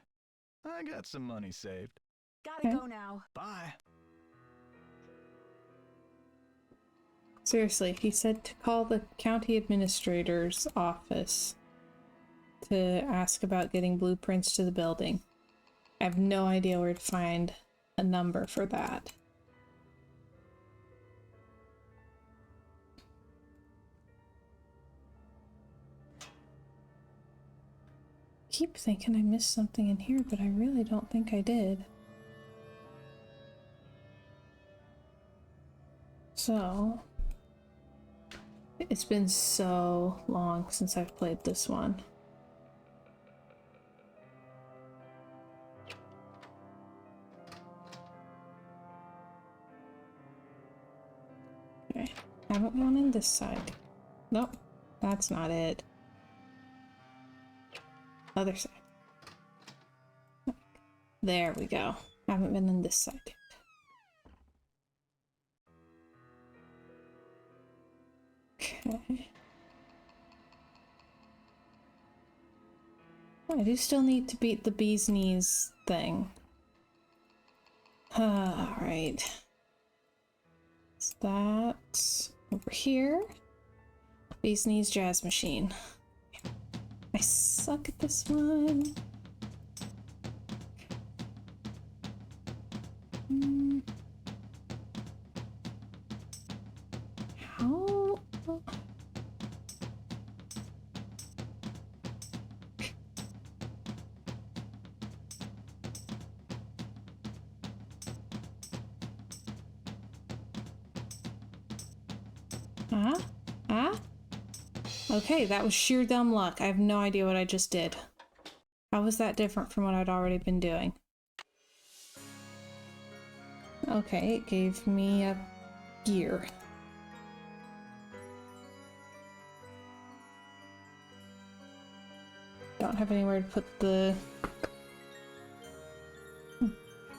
I got some money saved. Gotta go now. Bye. Seriously, he said to call the county administrator's office to ask about getting blueprints to the building. I have no idea where to find a number for that. I keep thinking I missed something in here, but I really don't think I did. So, it's been so long since I've played this one. Okay, haven't gone in this side. Nope, that's not it. Other side. There we go. Haven't been in this side yet. Okay. I do still need to beat the bee's knees thing. Alright. So that's over here. Bee's knees jazz machine. I suck at this one. How? Okay, that was sheer dumb luck. I have no idea what I just did. How was that different from what I'd already been doing? Okay, it gave me a gear. Don't have anywhere to put the...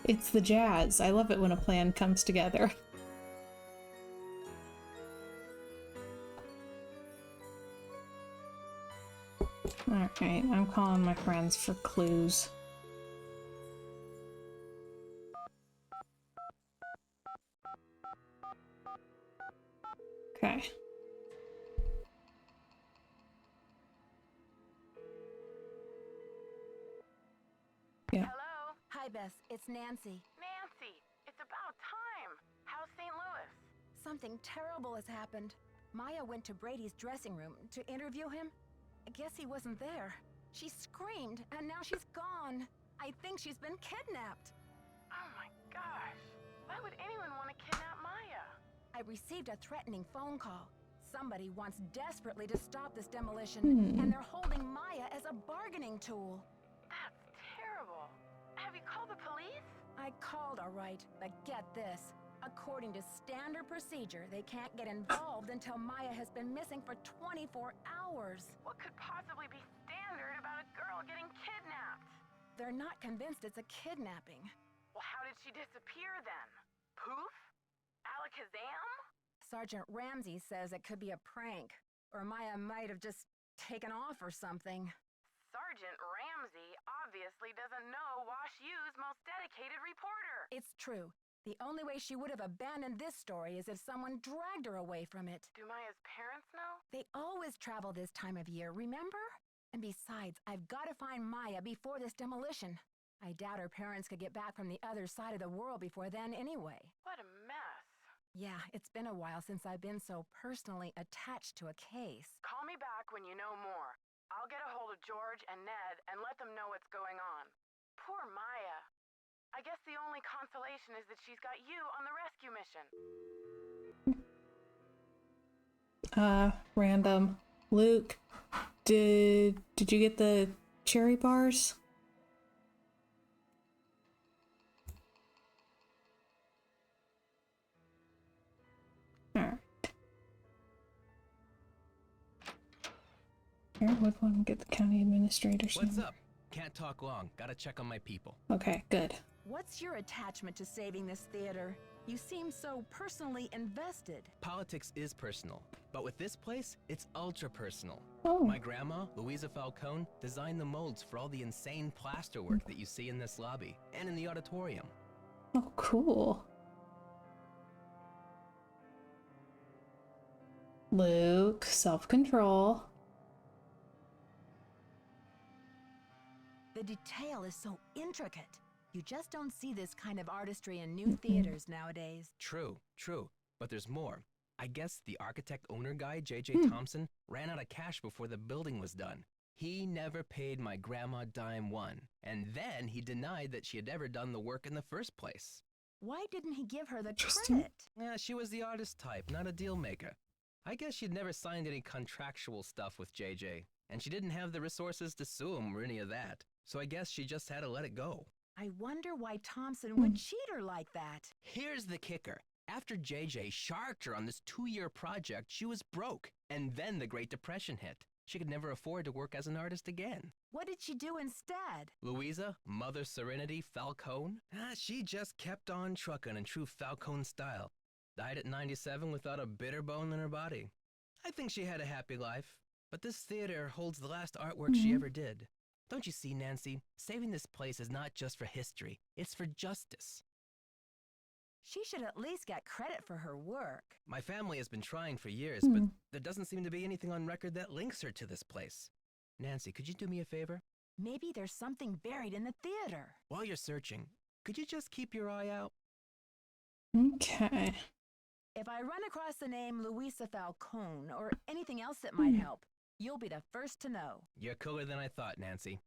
It's the jazz. I love it when a plan comes together. Alright, I'm calling my friends for clues. Okay. Yeah. Hello? Hi, Bess. It's Nancy. Nancy, it's about time. How's St. Louis? Something terrible has happened. Maya went to Brady's dressing room to interview him. I guess he wasn't there. She screamed, and now she's gone. I think she's been kidnapped. Oh my gosh. Why would anyone want to kidnap Maya? I received a threatening phone call. Somebody wants desperately to stop this demolition, and they're holding Maya as a bargaining tool. That's terrible. Have you called the police? I called, all right, but get this. According to standard procedure, they can't get involved until Maya has been missing for 24 hours. What could possibly be standard about a girl getting kidnapped? They're not convinced it's a kidnapping. Well, how did she disappear then? Poof? Alakazam? Sergeant Ramsey says it could be a prank, or Maya might have just taken off or something. Sergeant Ramsey obviously doesn't know Wash U's most dedicated reporter. It's true. The only way she would have abandoned this story is if someone dragged her away from it. Do Maya's parents know? They always travel this time of year, remember? And besides, I've got to find Maya before this demolition. I doubt her parents could get back from the other side of the world before then anyway. What a mess. Yeah, it's been a while since I've been so personally attached to a case. Call me back when you know more. I'll get a hold of George and Ned and let them know what's going on. Poor Maya. I guess the only consolation is that she's got you on the rescue mission. Random. Luke, did you get the cherry bars? Alright. Here, with one, get the county administrator's What's number. up? Can't talk long. Gotta check on my people. Okay, good. What's your attachment to saving this theater? You seem so personally invested. Politics is personal, but with this place, it's ultra personal. Oh. My grandma, Louisa Falcone, designed the molds for all the insane plasterwork that you see in this lobby and in the auditorium. Oh, cool. Luke, self-control. The detail is so intricate. You just don't see this kind of artistry in new theaters nowadays. True, but there's more. I guess the architect-owner guy, J.J. Thompson, ran out of cash before the building was done. He never paid my grandma dime one, and then he denied that she had ever done the work in the first place. Why didn't he give her the Interesting. credit? Yeah, she was the artist type, not a deal maker. I guess she'd never signed any contractual stuff with JJ, and she didn't have the resources to sue him or any of that. So I guess she just had to let it go. I wonder why Thompson would cheat her like that. Here's the kicker. After JJ sharked her on this 2-year project, she was broke. And then the Great Depression hit. She could never afford to work as an artist again. What did she do instead? Louisa, Mother Serenity Falcone? She just kept on trucking in true Falcone style. Died at 97 without a bitter bone in her body. I think she had a happy life. But this theater holds the last artwork she ever did. Don't you see, Nancy? Saving this place is not just for history. It's for justice. She should at least get credit for her work. My family has been trying for years, but there doesn't seem to be anything on record that links her to this place. Nancy, could you do me a favor? Maybe there's something buried in the theater. While you're searching, could you just keep your eye out? Okay. If I run across the name Louisa Falcone or anything else that might help, you'll be the first to know. You're cooler than I thought, Nancy.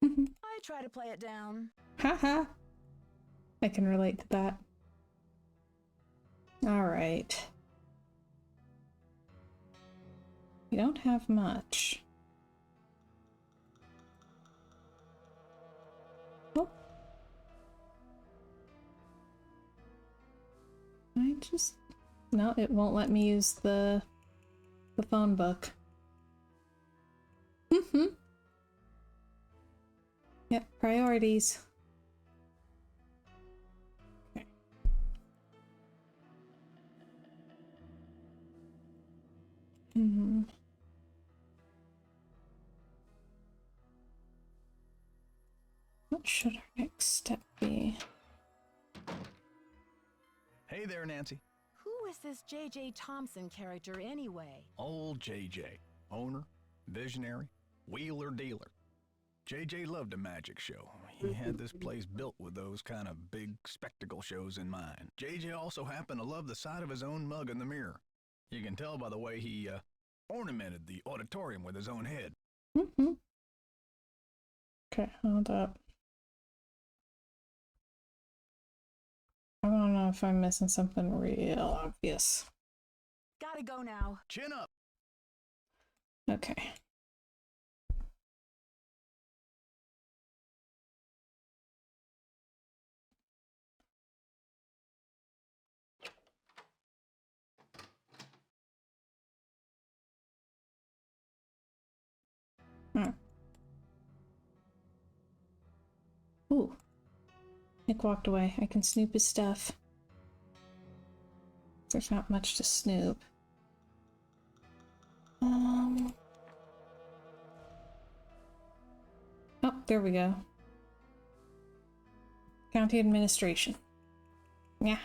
I try to play it down. Haha. I can relate to that. Alright. We don't have much. Oh. I just... No, it won't let me use the phone book. Yep, priorities. Okay. What should our next step be? Hey there, Nancy. Who is this J.J. Thompson character anyway? Old JJ. Owner, visionary, wheeler dealer. JJ loved a magic show. He had this place built with those kind of big spectacle shows in mind. JJ also happened to love the sight of his own mug in the mirror. You can tell by the way he ornamented the auditorium with his own head. Okay, hold up. I don't know if I'm missing something real obvious. Gotta go now. Chin up. Okay. Ooh. Nick walked away. I can snoop his stuff. There's not much to snoop. Oh, there we go. County administration. Yeah.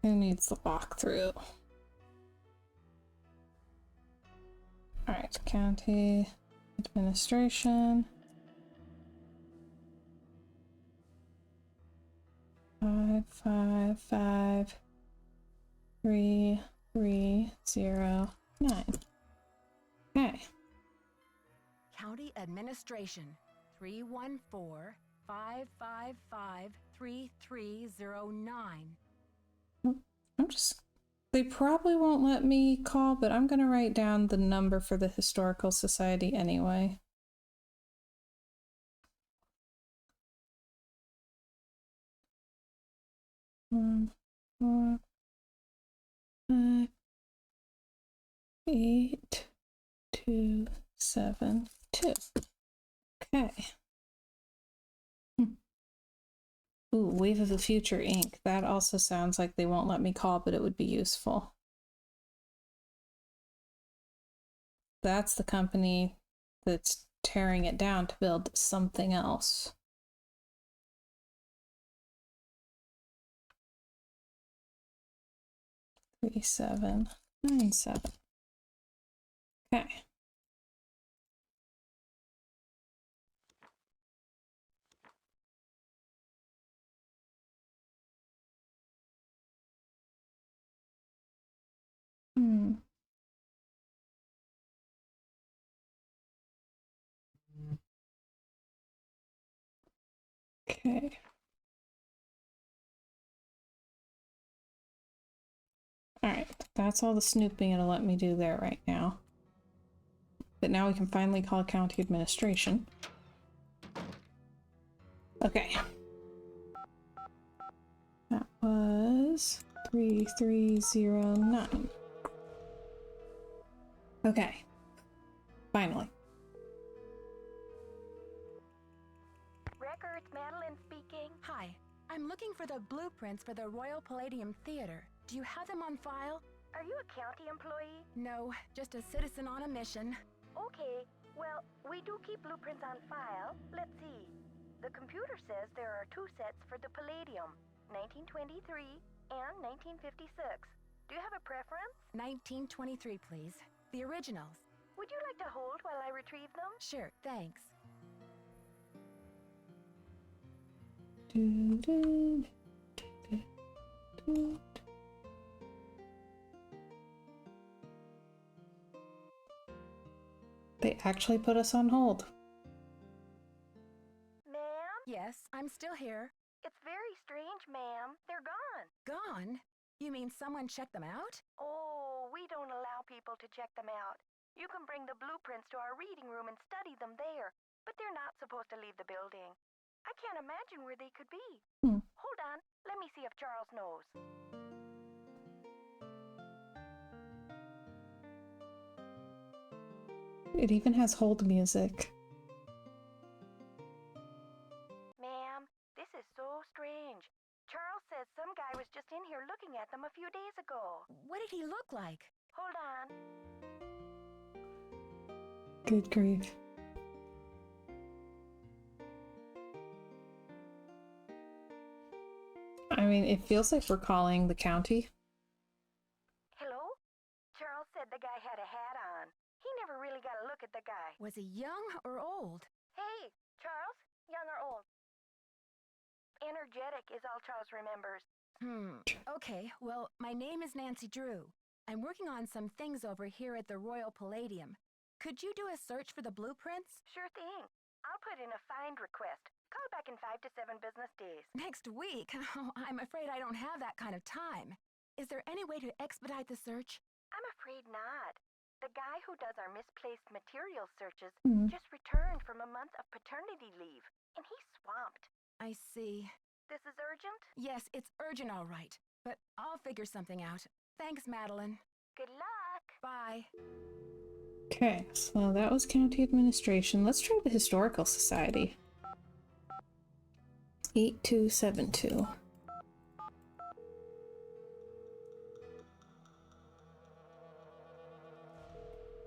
Who needs the walkthrough? Alright, county administration. 5553309. Okay. County Administration 314-555-3309. They probably won't let me call, but I'm gonna write down the number for the Historical Society anyway. One, 4, 5, 8, 2, 7, 2. Okay. Ooh, Wave of the Future Inc. That also sounds like they won't let me call, but it would be useful. That's the company that's tearing it down to build something else. Three, 7, 9, 7. Okay. Okay. Alright, that's all the snooping it'll let me do there right now. But now we can finally call county administration. Okay. That was 3309. Okay. Finally. Records, Madeline speaking. Hi. I'm looking for the blueprints for the Royal Palladium Theater. Do you have them on file? Are you a county employee? No, just a citizen on a mission. Okay, well, we do keep blueprints on file. Let's see. The computer says there are 2 sets for the Palladium, 1923 and 1956. Do you have a preference? 1923, please. The originals. Would you like to hold while I retrieve them? Sure, thanks. They actually put us on hold. Ma'am? Yes, I'm still here. It's very strange, ma'am. They're gone. Gone? You mean someone checked them out? Oh, we don't allow people to check them out. You can bring the blueprints to our reading room and study them there, but they're not supposed to leave the building. I can't imagine where they could be. Hold on, let me see if Charles knows. It even has hold music. Ma'am, this is so strange. Charles says some guy was just in here looking at them a few days ago. What did he look like? Hold on. Good grief. I mean, it feels like we're calling the county. Hello? Charles said the guy had a hat on. He never really got a look at the guy. Was he young or old? Hey, Charles, young or old? Energetic is all Charles remembers. Okay, well, my name is Nancy Drew. I'm working on some things over here at the Royal Palladium. Could you do a search for the blueprints? Sure thing. I'll put in a find request. Call back in 5 to 7 business days. Next week? Oh, I'm afraid I don't have that kind of time. Is there any way to expedite the search? I'm afraid not. The guy who does our misplaced material searches Hmm. just returned from a month of paternity leave, and he's swamped. I see. This is urgent? Yes, it's urgent, all right. But I'll figure something out. Thanks, Madeline. Good luck. Bye. Okay, so that was county administration. Let's try the Historical Society. 8272.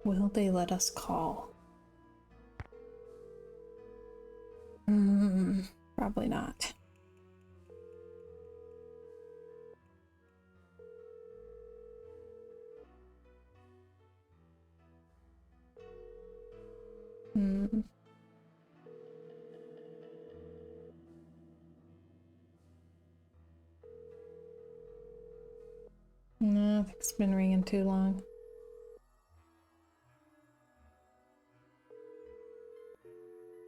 Will they let us call? Probably not. No, I think it's been ringing too long.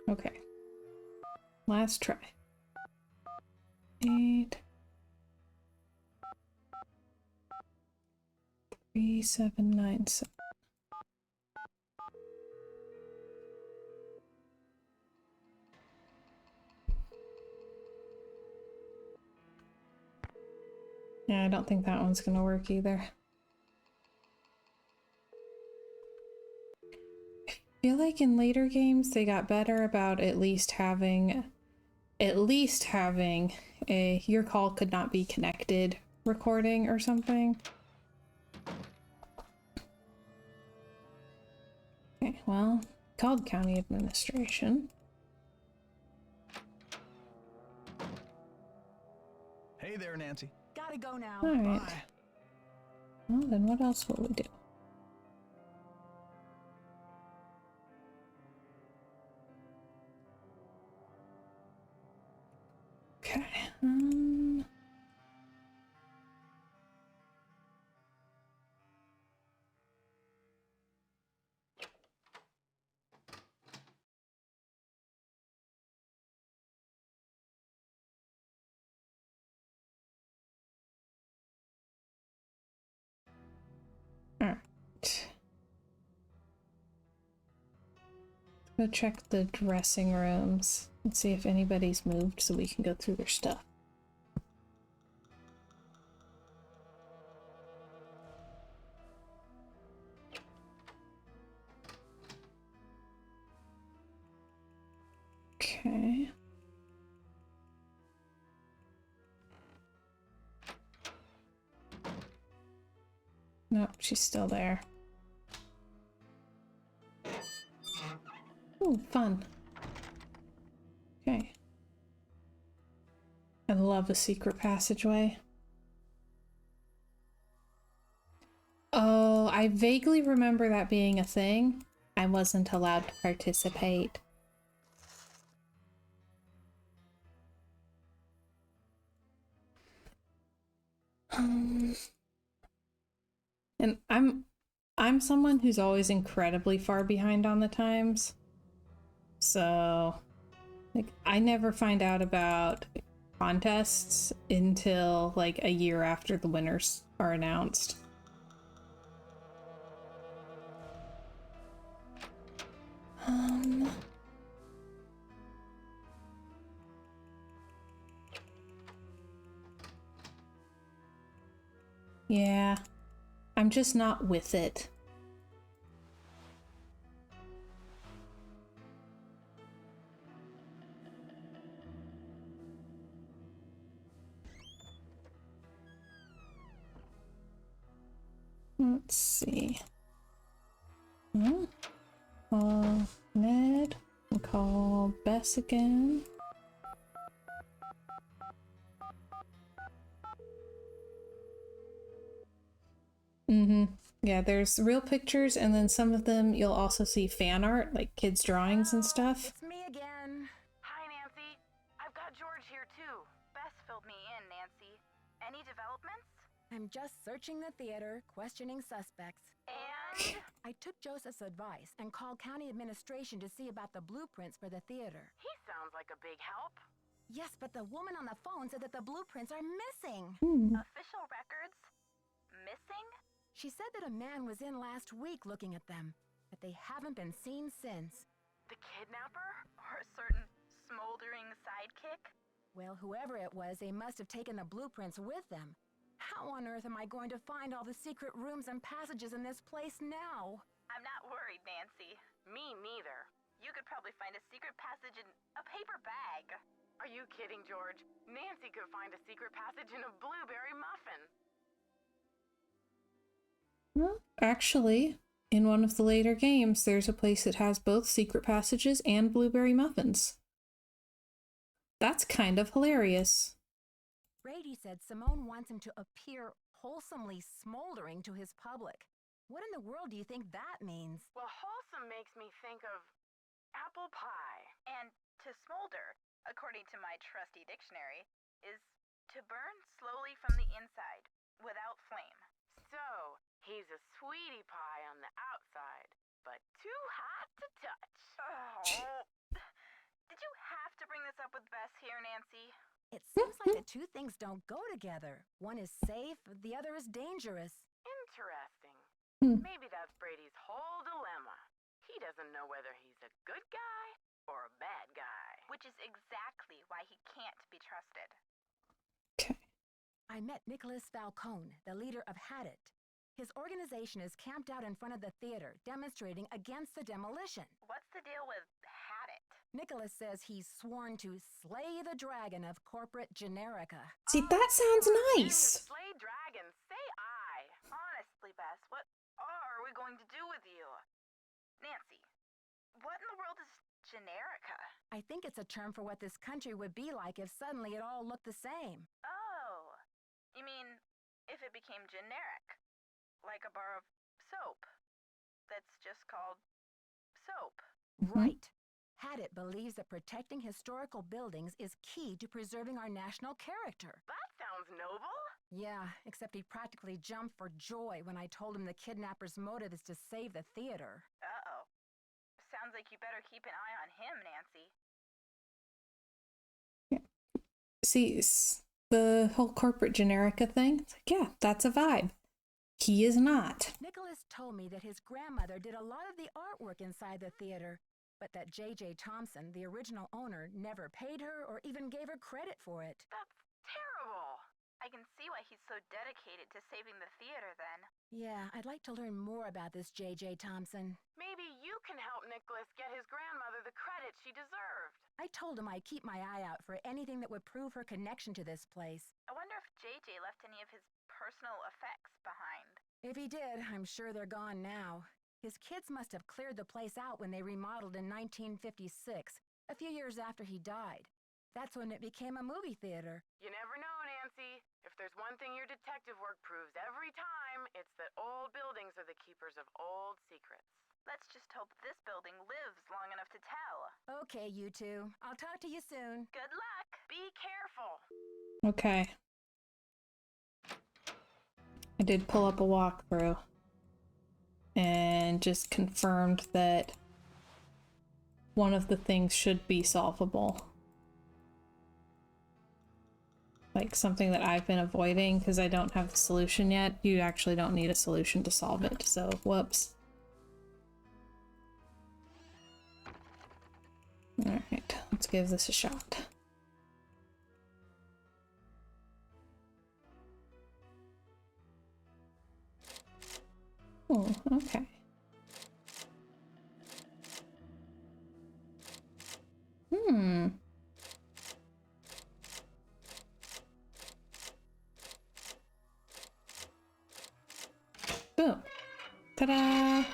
Okay. Last try. 8 3 7 9 7. Yeah, I don't think that one's gonna work either. I feel like in later games they got better about at least having a your call could not be connected recording or something. Okay, well, called county administration. Hey there, Nancy. Gotta go now. All right. Bye. Well, then what else will we do? Okay. All right. Go check the dressing rooms and see if anybody's moved so we can go through their stuff. Okay. Nope, she's still there. Ooh, fun. Okay. I love a secret passageway. Oh, I vaguely remember that being a thing. I wasn't allowed to participate. And I'm someone who's always incredibly far behind on the times. So, like, I never find out about contests until like a year after the winners are announced. Yeah, I'm just not with it. Let's see. Call Ned and call Bess again. Yeah, there's real pictures, and then some of them you'll also see fan art, like kids' drawings and stuff. It's me again. Hi, Nancy. I've got George here, too. Bess filled me in, Nancy. Any developments? I'm just searching the theater, questioning suspects. And? I took Joseph's advice and called county administration to see about the blueprints for the theater. He sounds like a big help. Yes, but the woman on the phone said that the blueprints are missing. Official records? Missing? She said that a man was in last week looking at them, but they haven't been seen since. The kidnapper? Or a certain smoldering sidekick? Well, whoever it was, they must have taken the blueprints with them. How on earth am I going to find all the secret rooms and passages in this place now? I'm not worried, Nancy. Me neither. You could probably find a secret passage in a paper bag. Are you kidding, George? Nancy could find a secret passage in a blueberry muffin. Well, actually, in one of the later games, there's a place that has both secret passages and blueberry muffins. That's kind of hilarious. Brady said Simone wants him to appear wholesomely smoldering to his public. What in the world do you think that means? Well, wholesome makes me think of apple pie. And to smolder, according to my trusty dictionary, is to burn slowly from the inside, without flame. So, he's a sweetie pie on the outside, but too hot to touch. Oh. Did you have to bring this up with Bess here, Nancy? It seems like the two things don't go together. One is safe, the other is dangerous. Interesting. Hmm. Maybe that's Brady's whole dilemma. He doesn't know whether he's a good guy or a bad guy. Which is exactly why he can't be trusted. Okay. I met Nicholas Falcone, the leader of Hadit. His organization is camped out in front of the theater, demonstrating against the demolition. What's the deal with Hadit? Nicholas says he's sworn to slay the dragon of corporate generica. See, that sounds nice. Slay dragons, say I. Honestly, Bess, what are we going to do with you? Nancy, what in the world is generica? I think it's a term for what this country would be like if suddenly it all looked the same. Oh, you mean if it became generic? Like a bar of soap that's just called soap. Right. Hadit believes that protecting historical buildings is key to preserving our national character. That sounds noble. Yeah, except he practically jumped for joy when I told him the kidnapper's motive is to save the theater. Uh-oh. Sounds like you better keep an eye on him, Nancy. See, the whole corporate generica thing, it's like, yeah, that's a vibe. He is not. Nicholas told me that his grandmother did a lot of the artwork inside the theater, but that J.J. Thompson, the original owner, never paid her or even gave her credit for it. That's terrible. I can see why he's so dedicated to saving the theater, then. Yeah, I'd like to learn more about this J.J. Thompson. Maybe you can help Nicholas get his grandmother the credit she deserved. I told him I'd keep my eye out for anything that would prove her connection to this place. I wonder if J.J. left any of his personal effects behind. If he did, I'm sure they're gone now. His kids must have cleared the place out when they remodeled in 1956, a few years after he died. That's when it became a movie theater. You never know, Nancy. If there's one thing your detective work proves every time, it's that old buildings are the keepers of old secrets. Let's just hope this building lives long enough to tell. Okay, you two. I'll talk to you soon. Good luck. Be careful. Okay. I did pull up a walkthrough and just confirmed that one of the things should be solvable. Like something that I've been avoiding because I don't have the solution yet. You actually don't need a solution to solve it, so whoops. Alright, let's give this a shot. Oh, okay. Boom. Ta-da!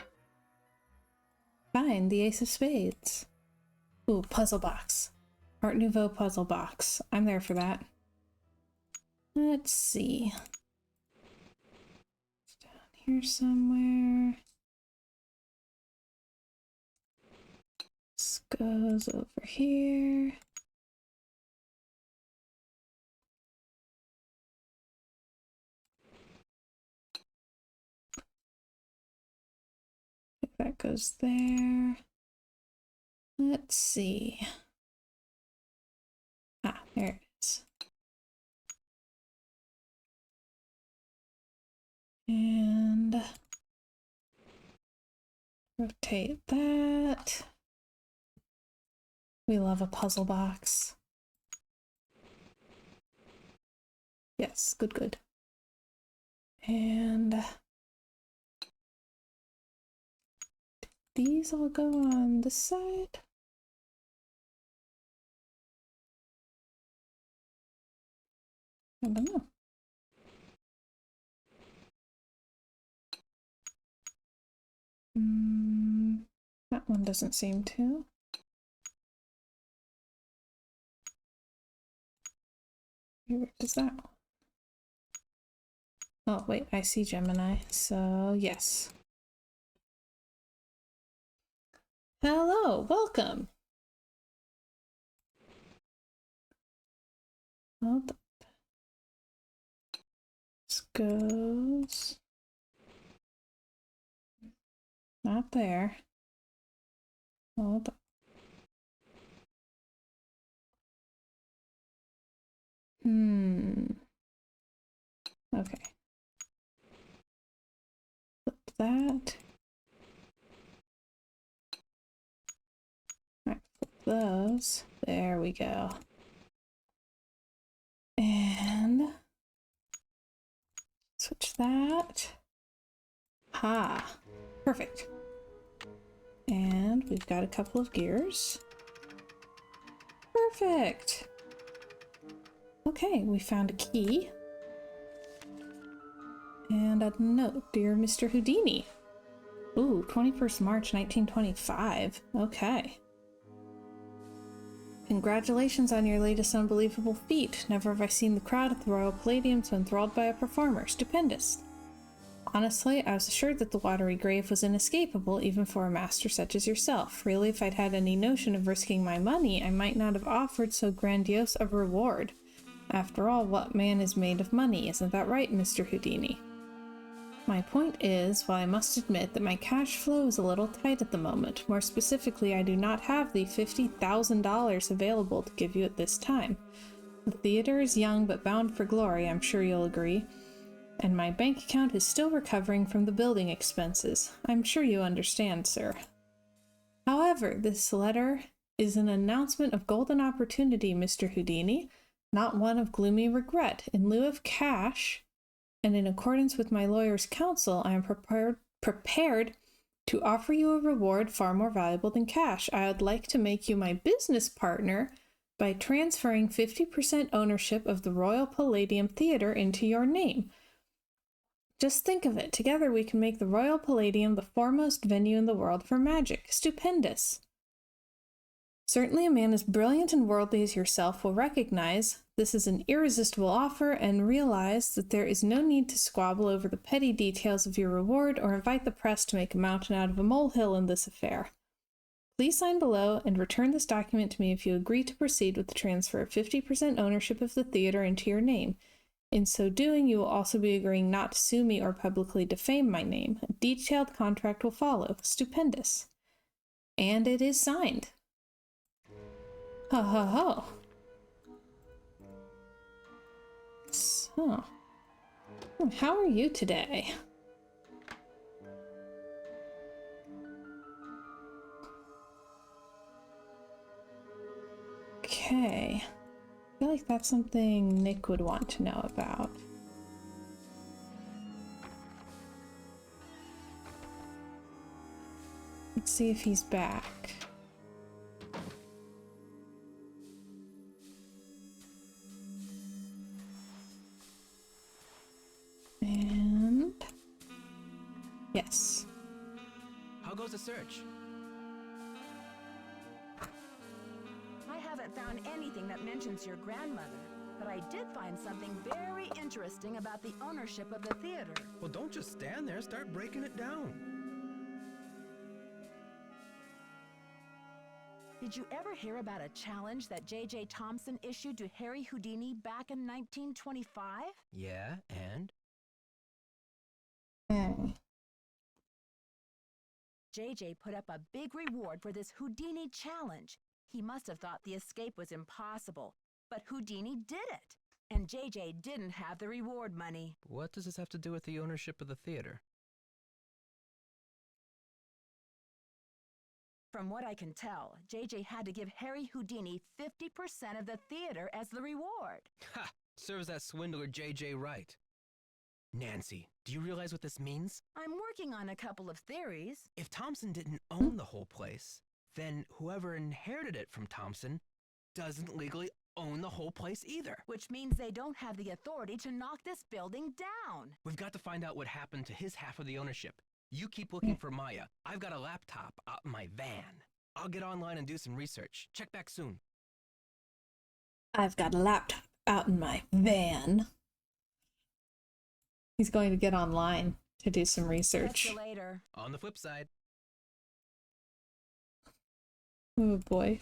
Find the Ace of Spades. Ooh, puzzle box. Art Nouveau puzzle box. I'm there for that. Let's see. It's down here somewhere. This goes over here. That goes there. Let's see. Ah, there it is. And rotate that. We love a puzzle box. Yes, good, good. And these all go on this side. I don't know. That one doesn't seem to. Where does that? Oh, wait, I see Gemini. So, yes. Hello, welcome. Hold up. This goes not there. Hold up. Okay. Flip that. Alright, flip those. There we go. And switch that. Ha! Perfect. And we've got a couple of gears. Perfect! Okay, we found a key. And a note, dear Mr. Houdini. Ooh, 21st March 1925. Okay. Congratulations on your latest unbelievable feat. Never have I seen the crowd at the Royal Palladium so enthralled by a performer. Stupendous. Honestly, I was assured that the watery grave was inescapable, even for a master such as yourself. Really, if I'd had any notion of risking my money, I might not have offered so grandiose a reward. After all, what man is made of money? Isn't that right, Mr. Houdini? My point is, while I must admit that my cash flow is a little tight at the moment, more specifically, I do not have the $50,000 available to give you at this time. The theater is young but bound for glory, I'm sure you'll agree, and my bank account is still recovering from the building expenses. I'm sure you understand, sir. However, this letter is an announcement of golden opportunity, Mr. Houdini, not one of gloomy regret. In lieu of cash, and in accordance with my lawyer's counsel, I am prepared to offer you a reward far more valuable than cash. I would like to make you my business partner by transferring 50% ownership of the Royal Palladium Theater into your name. Just think of it. Together we can make the Royal Palladium the foremost venue in the world for magic. Stupendous. Certainly a man as brilliant and worldly as yourself will recognize this is an irresistible offer and realize that there is no need to squabble over the petty details of your reward or invite the press to make a mountain out of a molehill in this affair. Please sign below and return this document to me if you agree to proceed with the transfer of 50% ownership of the theater into your name. In so doing, you will also be agreeing not to sue me or publicly defame my name. A detailed contract will follow. Stupendous. And it is signed. Ho ho ho. So, how are you today? Okay. I feel like that's something Nick would want to know about. Let's see if he's back. And yes. How goes the search? I haven't found anything that mentions your grandmother, but I did find something very interesting about the ownership of the theater. Well, don't just stand there, start breaking it down. Did you ever hear about a challenge that J.J. Thompson issued to Harry Houdini back in 1925? Yeah, and? JJ put up a big reward for this Houdini challenge. He must have thought the escape was impossible, but Houdini did it, and JJ didn't have the reward money. What does this have to do with the ownership of the theater? From what I can tell, JJ had to give Harry Houdini 50% of the theater as the reward. Ha! Serves that swindler JJ right. Nancy, do you realize what this means? I'm working on a couple of theories. If Thompson didn't own the whole place, then whoever inherited it from Thompson doesn't legally own the whole place either. Which means they don't have the authority to knock this building down. We've got to find out what happened to his half of the ownership. You keep looking for Maya. I've got a laptop out in my van. I'll get online and do some research. Check back soon. I've got a laptop out in my van. He's going to get online to do some research. Catch you later. On the flip side. Oh boy.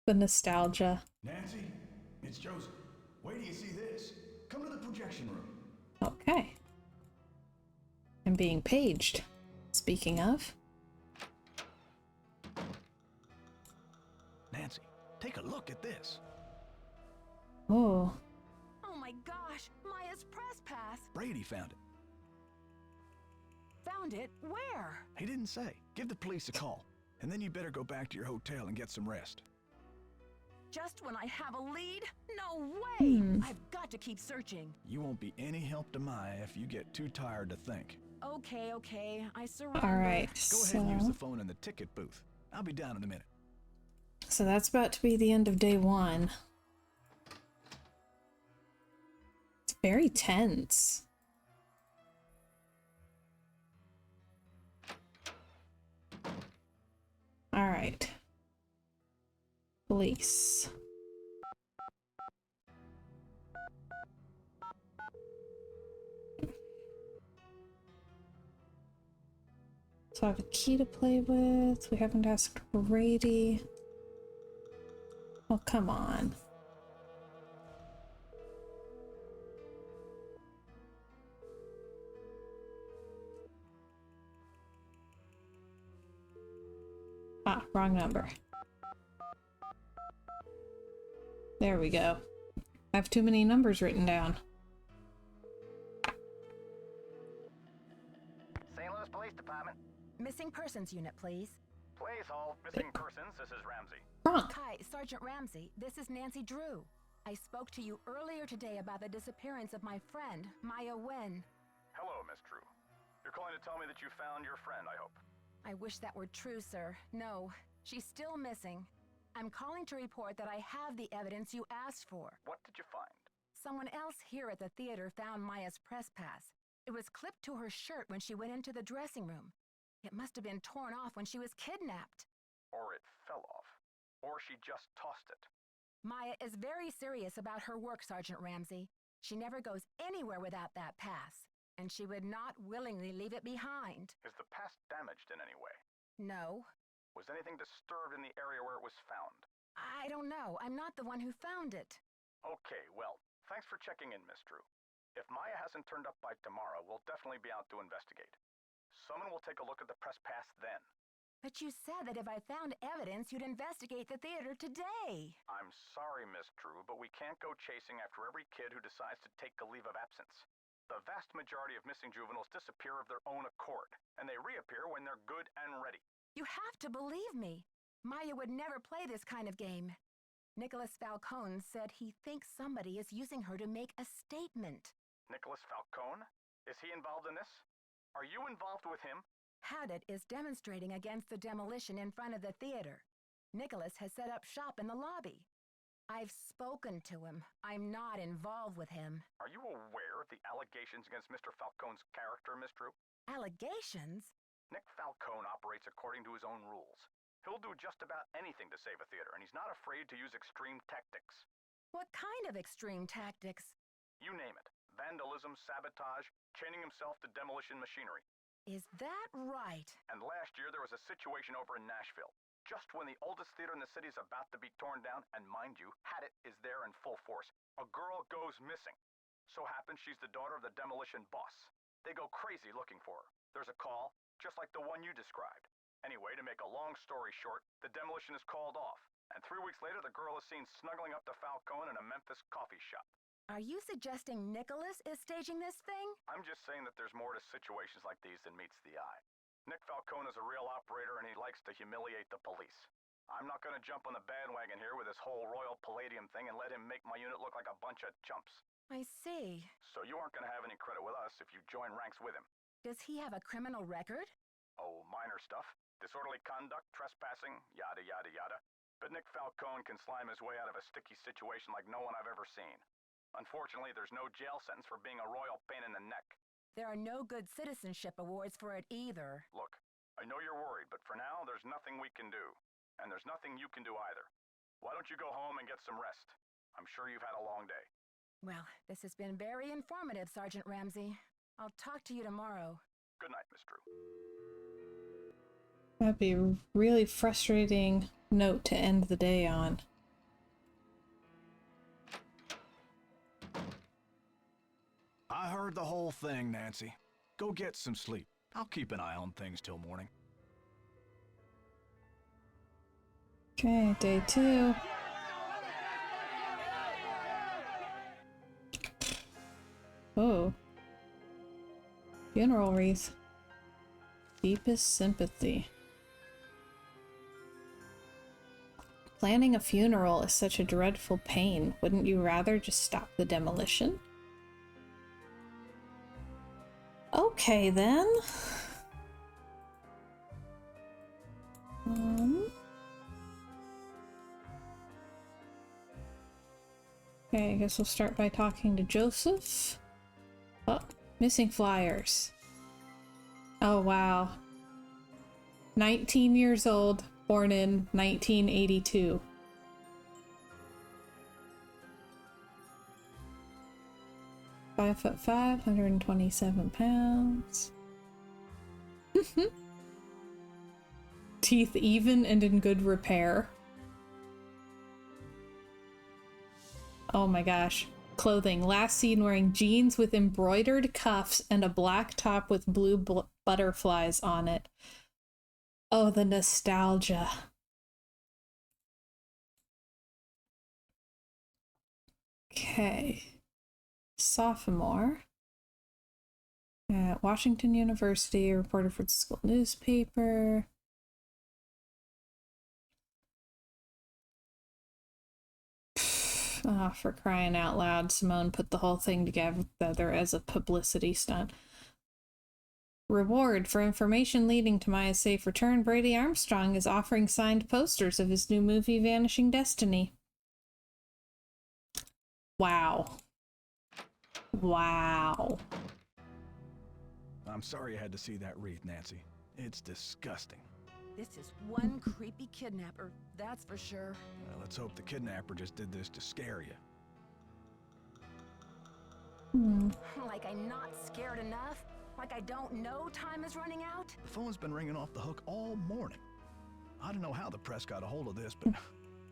The nostalgia. Nancy, it's Joseph. Wait till you see this. Come to the projection room. Okay. I'm being paged. Speaking of. Nancy, take a look at this. Oh. Oh my gosh, Maya's press pass. Brady found it. Found it? Where? He didn't say. Give the police a call, and then you better go back to your hotel and get some rest. Just when I have a lead? No way! I've got to keep searching. You won't be any help to Maya if you get too tired to think. Okay, I surrender. Alright, Go ahead and use the phone in the ticket booth. I'll be down in a minute. So that's about to be the end of day 1. It's very tense. Alright. Police. So I have a key to play with. We haven't asked Brady. Oh, come on. Ah, wrong number. There we go. I have too many numbers written down. St. Louis Police Department. Missing persons unit, please. Please hold missing persons. This is Ramsey. Wrong. Hi, Sergeant Ramsey. This is Nancy Drew. I spoke to you earlier today about the disappearance of my friend, Maya Wen. Hello, Miss Drew. You're calling to tell me that you found your friend, I hope. I wish that were true, sir. No, she's still missing. I'm calling to report that I have the evidence you asked for. What did you find? Someone else here at the theater found Maya's press pass. It was clipped to her shirt when she went into the dressing room. It must have been torn off when she was kidnapped. Or it fell off. Or she just tossed it. Maya is very serious about her work, Sergeant Ramsey. She never goes anywhere without that pass, and she would not willingly leave it behind. Is the pass damaged in any way? No. Was anything disturbed in the area where it was found? I don't know. I'm not the one who found it. Okay, well, thanks for checking in, Miss Drew. If Maya hasn't turned up by tomorrow, we'll definitely be out to investigate. Someone will take a look at the press pass then. But you said that if I found evidence, you'd investigate the theater today. I'm sorry, Miss Drew, but we can't go chasing after every kid who decides to take a leave of absence. The vast majority of missing juveniles disappear of their own accord, and they reappear when they're good and ready. You have to believe me. Maya would never play this kind of game. Nicholas Falcone said he thinks somebody is using her to make a statement. Nicholas Falcone? Is he involved in this? Are you involved with him? Haddett is demonstrating against the demolition in front of the theater. Nicholas has set up shop in the lobby. I've spoken to him. I'm not involved with him. Are you aware of the allegations against Mr. Falcone's character, Miss Drew? Allegations? Nick Falcone operates according to his own rules. He'll do just about anything to save a theater, and he's not afraid to use extreme tactics. What kind of extreme tactics? You name it. Vandalism, sabotage, chaining himself to demolition machinery. Is that right? And last year there was a situation over in Nashville. Just when the oldest theater in the city is about to be torn down, and mind you, Haddett is there in full force, a girl goes missing. So happens she's the daughter of the demolition boss. They go crazy looking for her. There's a call, just like the one you described. Anyway, to make a long story short, the demolition is called off, and 3 weeks later the girl is seen snuggling up to Falcone in a Memphis coffee shop. Are you suggesting Nicholas is staging this thing? I'm just saying that there's more to situations like these than meets the eye. Nick Falcone is a real operator, and he likes to humiliate the police. I'm not going to jump on the bandwagon here with this whole Royal Palladium thing and let him make my unit look like a bunch of chumps. I see. So you aren't going to have any credit with us if you join ranks with him. Does he have a criminal record? Oh, minor stuff. Disorderly conduct, trespassing, yada yada yada. But Nick Falcone can slime his way out of a sticky situation like no one I've ever seen. Unfortunately, there's no jail sentence for being a royal pain in the neck. There are no good citizenship awards for it either. Look, I know you're worried, but for now, there's nothing we can do. And there's nothing you can do either. Why don't you go home and get some rest? I'm sure you've had a long day. Well, this has been very informative, Sergeant Ramsey. I'll talk to you tomorrow. Good night, Miss Drew. That'd be a really frustrating note to end the day on. I heard the whole thing, Nancy. Go get some sleep. I'll keep an eye on things till morning. Okay, day 2. Oh. Funeral wreath. Deepest sympathy. Planning a funeral is such a dreadful pain. Wouldn't you rather just stop the demolition? Okay, then. Okay, I guess we'll start by talking to Joseph. Oh, missing flyers. Oh, wow. 19 years old, born in 1982. "5'5", 127 pounds. Teeth even and in good repair. Oh my gosh. Clothing. Last seen wearing jeans with embroidered cuffs and a black top with blue butterflies on it. Oh, the nostalgia. Okay. Sophomore. At Washington University, reporter for the school newspaper. Ah, for crying out loud, Simone put the whole thing together as a publicity stunt. Reward for information leading to Maya's safe return, Brady Armstrong is offering signed posters of his new movie, Vanishing Destiny. Wow. Wow. I'm sorry you had to see that wreath, Nancy. It's disgusting. This is one creepy kidnapper, that's for sure. Well, let's hope the kidnapper just did this to scare you. Like I'm not scared enough? Like I don't know time is running out? The phone's been ringing off the hook all morning. I don't know how the press got a hold of this, but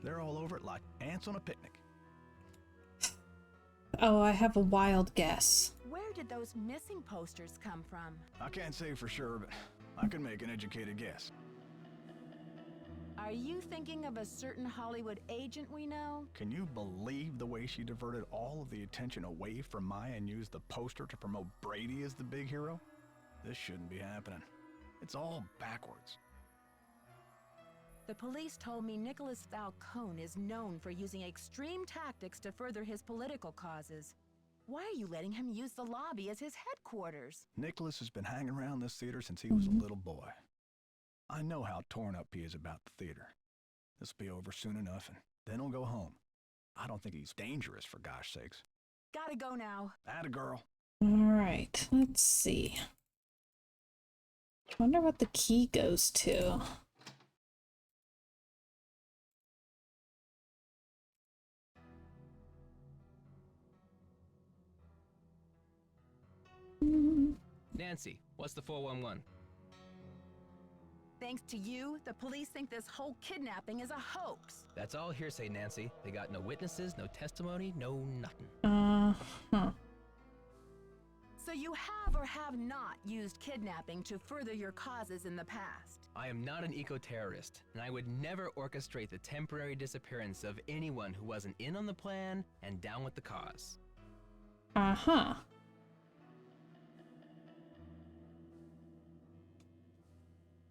they're all over it like ants on a picnic. Oh, I have a wild guess. Where did those missing posters come from? I can't say for sure, but I can make an educated guess. Are you thinking of a certain Hollywood agent we know? Can you believe the way she diverted all of the attention away from Maya and used the poster to promote Brady as the big hero? This shouldn't be happening. It's all backwards. The police told me Nicholas Falcone is known for using extreme tactics to further his political causes. Why are you letting him use the lobby as his headquarters? Nicholas has been hanging around this theater since he was a little boy. I know how torn up he is about the theater. This will be over soon enough, and then he'll go home. I don't think he's dangerous, for gosh sakes. Gotta go now. Atta girl. Alright, let's see. Wonder what the key goes to. Nancy, what's the 411? Thanks to you, the police think this whole kidnapping is a hoax. That's all hearsay, Nancy. They got no witnesses, no testimony, no nothing. Uh-huh. So you have or have not used kidnapping to further your causes in the past? I am not an eco-terrorist, and I would never orchestrate the temporary disappearance of anyone who wasn't in on the plan and down with the cause. Uh-huh.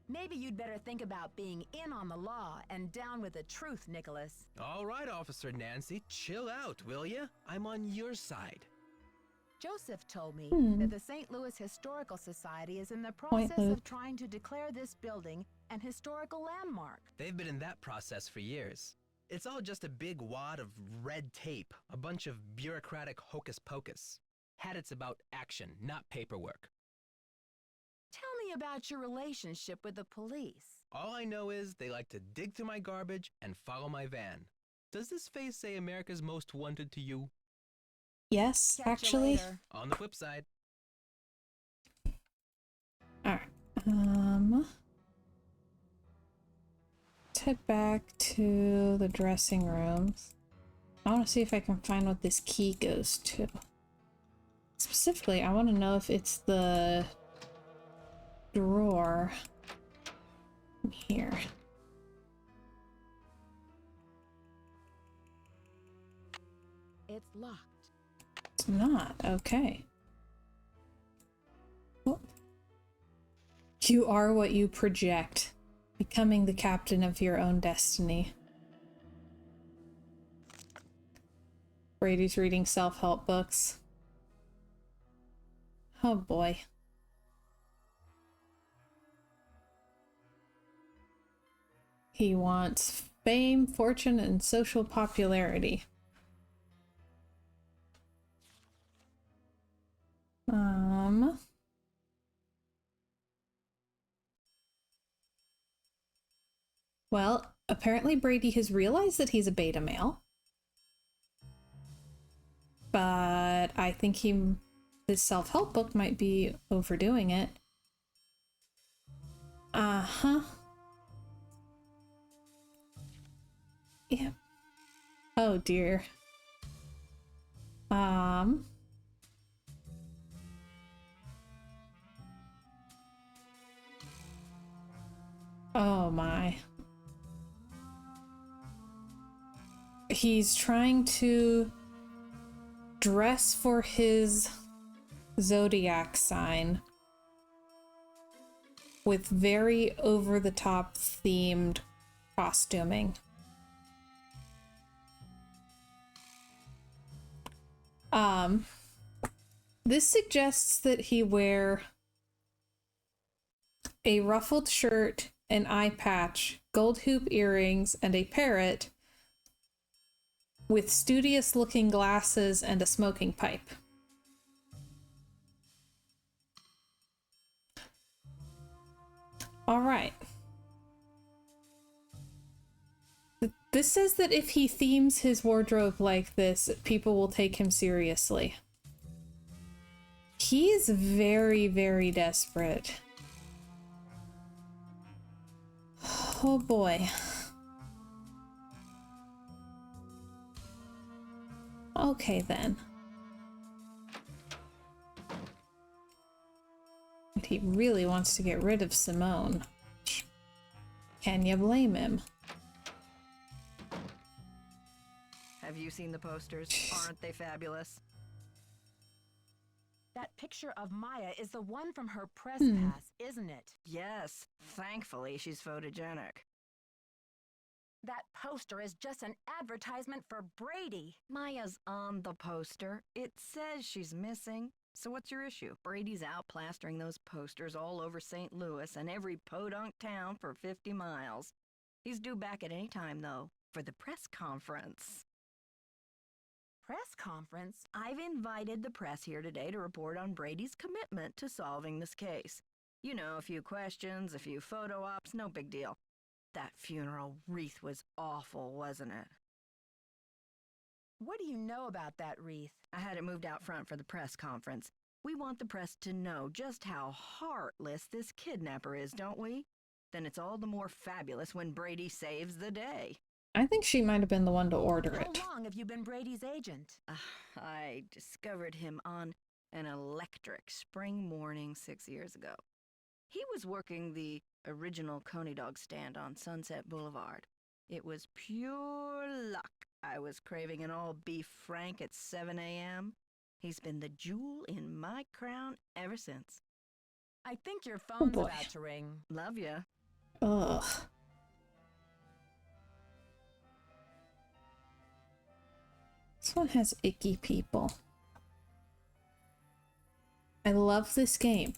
Maybe you'd better think about being in on the law and down with the truth, Nicholas. All right, Officer Nancy, chill out, will ya? I'm on your side. Joseph told me that the St. Louis Historical Society is in the process of trying to declare this building an historical landmark. They've been in that process for years. It's all just a big wad of red tape, a bunch of bureaucratic hocus pocus. It's about action, not paperwork. Tell me about your relationship with the police. All I know is they like to dig through my garbage and follow my van. Does this face say America's Most Wanted to you? Yes, Catch you actually. later. On the flip side. Alright. Let's head back to the dressing rooms. I want to see if I can find what this key goes to. Specifically, I want to know if it's the drawer here. It's locked. It's not. Okay. Oh. You are what you project, becoming the captain of your own destiny. Brady's reading self-help books. Oh boy. He wants fame, fortune, and social popularity. Well, apparently Brady has realized that he's a beta male. But I think this self-help book might be overdoing it. Uh-huh. Yeah. Oh dear. Oh my. He's trying to dress for his zodiac sign with very over-the-top themed costuming. This suggests that he wear a ruffled shirt, an eye patch, gold hoop earrings, and a parrot with studious-looking glasses and a smoking pipe. All right. This says that if he themes his wardrobe like this, people will take him seriously. He is very, very desperate. Oh boy. Okay then. But he really wants to get rid of Simone. Can you blame him? Have you seen the posters? Aren't they fabulous? That picture of Maya is the one from her press pass, isn't it? Yes. Thankfully, she's photogenic. That poster is just an advertisement for Brady. Maya's on the poster. It says she's missing. So what's your issue? Brady's out plastering those posters all over St. Louis and every podunk town for 50 miles. He's due back at any time, though, for the press conference. Press conference? I've invited the press here today to report on Brady's commitment to solving this case. You know, a few questions, a few photo ops, no big deal. That funeral wreath was awful, wasn't it? What do you know about that wreath? I had it moved out front for the press conference. We want the press to know just how heartless this kidnapper is, don't we? Then it's all the more fabulous when Brady saves the day. I think she might have been the one to order it. How long have you been Brady's agent? I discovered him on an electric spring morning 6 years ago. He was working the original Coney Dog stand on Sunset Boulevard. It was pure luck. I was craving an all-beef Frank at 7 a.m. He's been the jewel in my crown ever since. I think your phone's about to ring. Love ya. Ugh. This one has icky people. I love this game.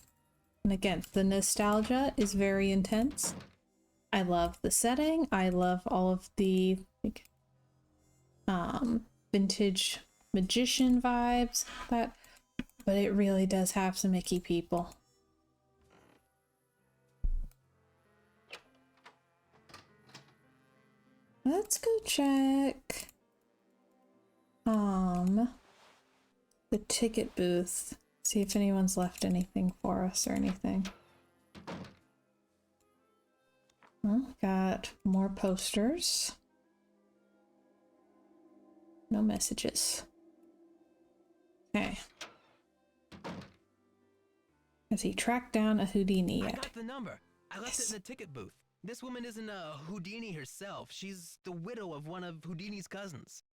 And again, the nostalgia is very intense. I love the setting. I love all of the vintage magician vibes, but it really does have some icky people. Let's go check The ticket booth. See if anyone's left anything for us or anything. Well, got more posters. No messages. Okay. Has he tracked down a Houdini yet? I got the number. I left it in the ticket booth. This woman isn't a Houdini herself. She's the widow of one of Houdini's cousins.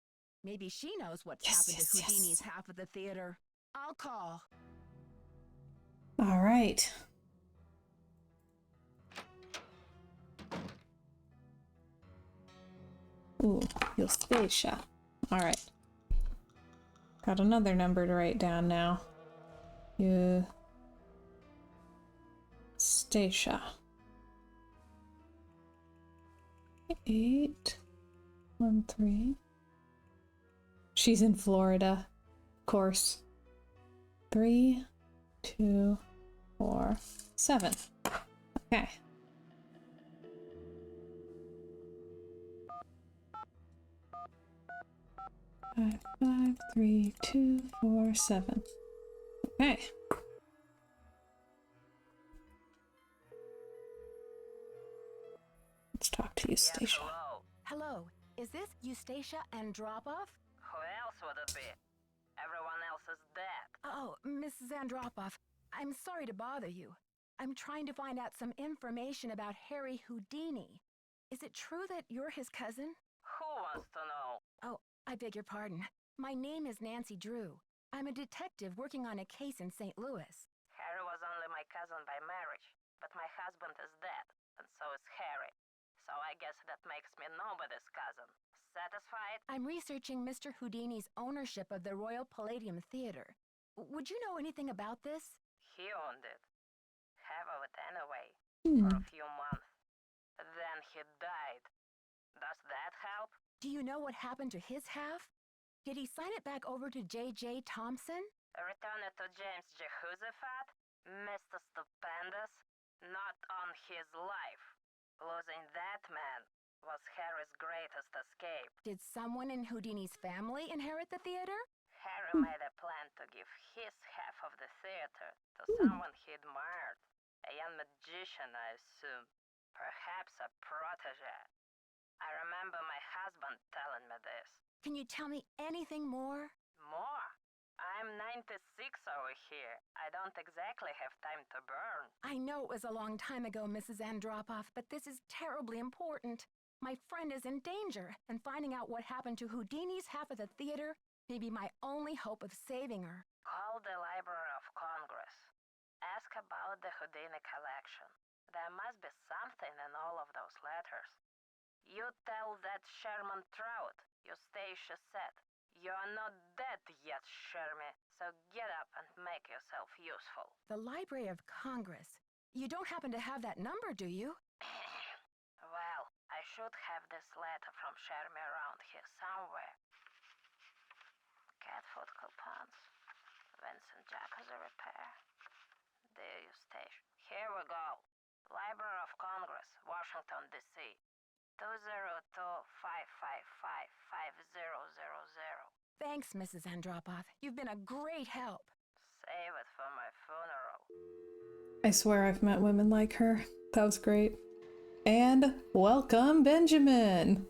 Maybe she knows what's happened to Houdini's half of the theater. I'll call. All right. Ooh, Eustacia. All right. Got another number to write down now. Eustacia. 813. She's in Florida, of course. 3, 2, 4, 7. Okay. Five, 3, 2, 4, 7. Okay. Let's talk to Eustacia. Yes, hello. Hello, is this Eustacia Andropov? Who else would it be? Everyone else is dead. Oh, Mrs. Andropov, I'm sorry to bother you. I'm trying to find out some information about Harry Houdini. Is it true that you're his cousin? Who wants to know? Oh, I beg your pardon. My name is Nancy Drew. I'm a detective working on a case in St. Louis. Harry was only my cousin by marriage, but my husband is dead, and so is Harry. So I guess that makes me nobody's cousin. Satisfied? I'm researching Mr. Houdini's ownership of the Royal Palladium Theater. Would you know anything about this? He owned it. Have of it anyway. For a few months. Then he died. Does that help? Do you know what happened to his half? Did he sign it back over to J.J. Thompson? Return it to James Jehoshaphat? Mr. Stupendous? Not on his life. Losing that man was Harry's greatest escape. Did someone in Houdini's family inherit the theater? Harry made a plan to give his half of the theater to someone he admired. A young magician, I assume. Perhaps a protege. I remember my husband telling me this. Can you tell me anything more? More? I'm 96 over here. I don't exactly have time to burn. I know it was a long time ago, Mrs. Andropov, but this is terribly important. My friend is in danger, and finding out what happened to Houdini's half of the theater may be my only hope of saving her. Call the Library of Congress. Ask about the Houdini collection. There must be something in all of those letters. You tell that Sherman Trout, Eustacia said. You're not dead yet, Shermy, so get up and make yourself useful. The Library of Congress. You don't happen to have that number, do you? Well, I should have this letter from Shermy around here somewhere. Cat food coupons. Vincent Jacuzzi repair. Dear Eustacia. Here we go. Library of Congress, Washington, D.C. 202-555-5000. Thanks, Mrs. Andropov. You've been a great help. Save it for my funeral. I swear I've met women like her. That was great. And welcome, Benjamin!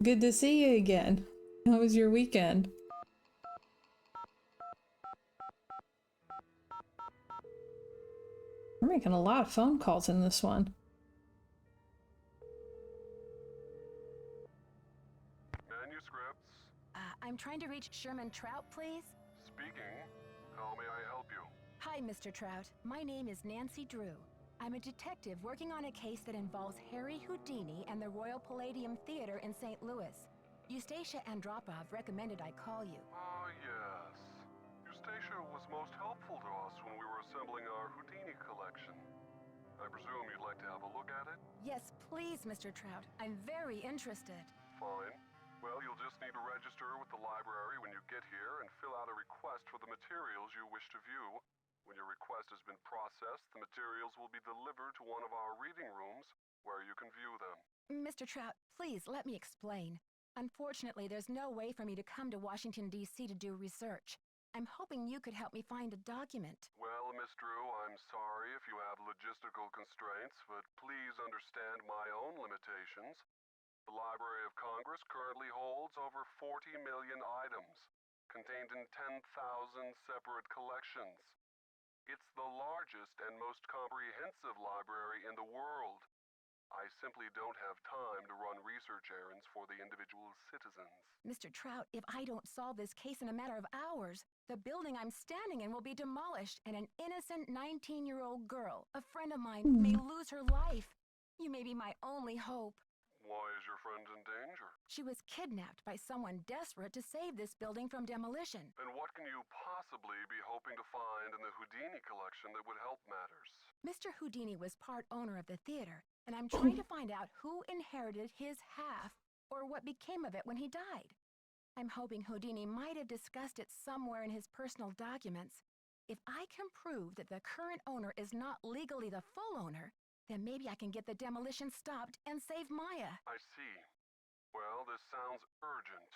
Good to see you again. How was your weekend? We're making a lot of phone calls in this one. Manuscripts. I'm trying to reach Sherman Trout, please. Speaking. How may I help you? Hi, Mr. Trout. My name is Nancy Drew. I'm a detective working on a case that involves Harry Houdini and the Royal Palladium Theater in St. Louis. Eustacia Andropov recommended I call you. Ah, yes. Eustacia was most helpful to us when we were assembling our Houdini collection. I presume you'd like to have a look at it? Yes, please, Mr. Trout. I'm very interested. Fine. Well, you'll just need to register with the library when you get here and fill out a request for the materials you wish to view. When your request has been processed, the materials will be delivered to one of our reading rooms where you can view them. Mr. Trout, please let me explain. Unfortunately, there's no way for me to come to Washington, D.C. to do research. I'm hoping you could help me find a document. Well, Miss Drew, I'm sorry if you have logistical constraints, but please understand my own limitations. The Library of Congress currently holds over 40 million items, contained in 10,000 separate collections. It's the largest and most comprehensive library in the world. I simply don't have time to run research errands for the individual citizens. Mr. Trout, if I don't solve this case in a matter of hours, the building I'm standing in will be demolished, and an innocent 19-year-old girl, a friend of mine, may lose her life. You may be my only hope. Why is your friend in danger? She was kidnapped by someone desperate to save this building from demolition. And what can you possibly be hoping to find in the Houdini collection that would help matters? Mr. Houdini was part owner of the theater, and I'm trying to find out who inherited his half or what became of it when he died. I'm hoping Houdini might have discussed it somewhere in his personal documents. If I can prove that the current owner is not legally the full owner, then maybe I can get the demolition stopped and save Maya. I see. Well, this sounds urgent.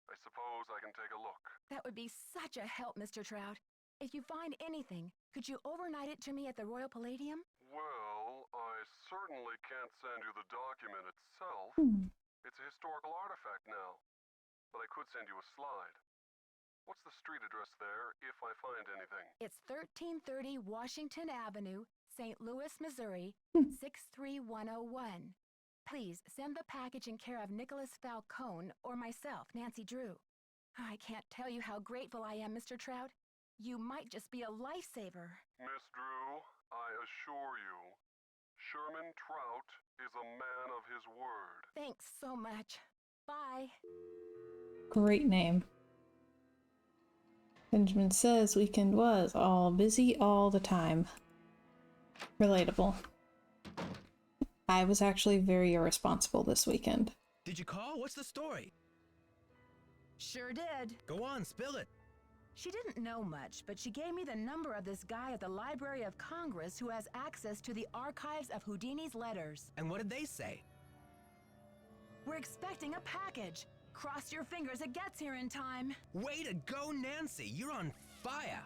I suppose I can take a look. That would be such a help, Mr. Trout. If you find anything, could you overnight it to me at the Royal Palladium? Well, I certainly can't send you the document itself. It's a historical artifact now. But I could send you a slide. What's the street address there, if I find anything? It's 1330 Washington Avenue, St. Louis, Missouri, 63101. Please send the package in care of Nicholas Falcone or myself, Nancy Drew. I can't tell you how grateful I am, Mr. Trout. You might just be a lifesaver. Miss Drew, I assure you, Sherman Trout is a man of his word. Thanks so much. Bye. Great name. Benjamin says weekend was all busy all the time. Relatable. I was actually very irresponsible this weekend. Did you call? What's the story? Sure did. Go on, spill it. She didn't know much, but she gave me the number of this guy at the Library of Congress who has access to the archives of Houdini's letters. And what did they say? We're expecting a package. Cross your fingers it gets here in time. Way to go, Nancy! You're on fire!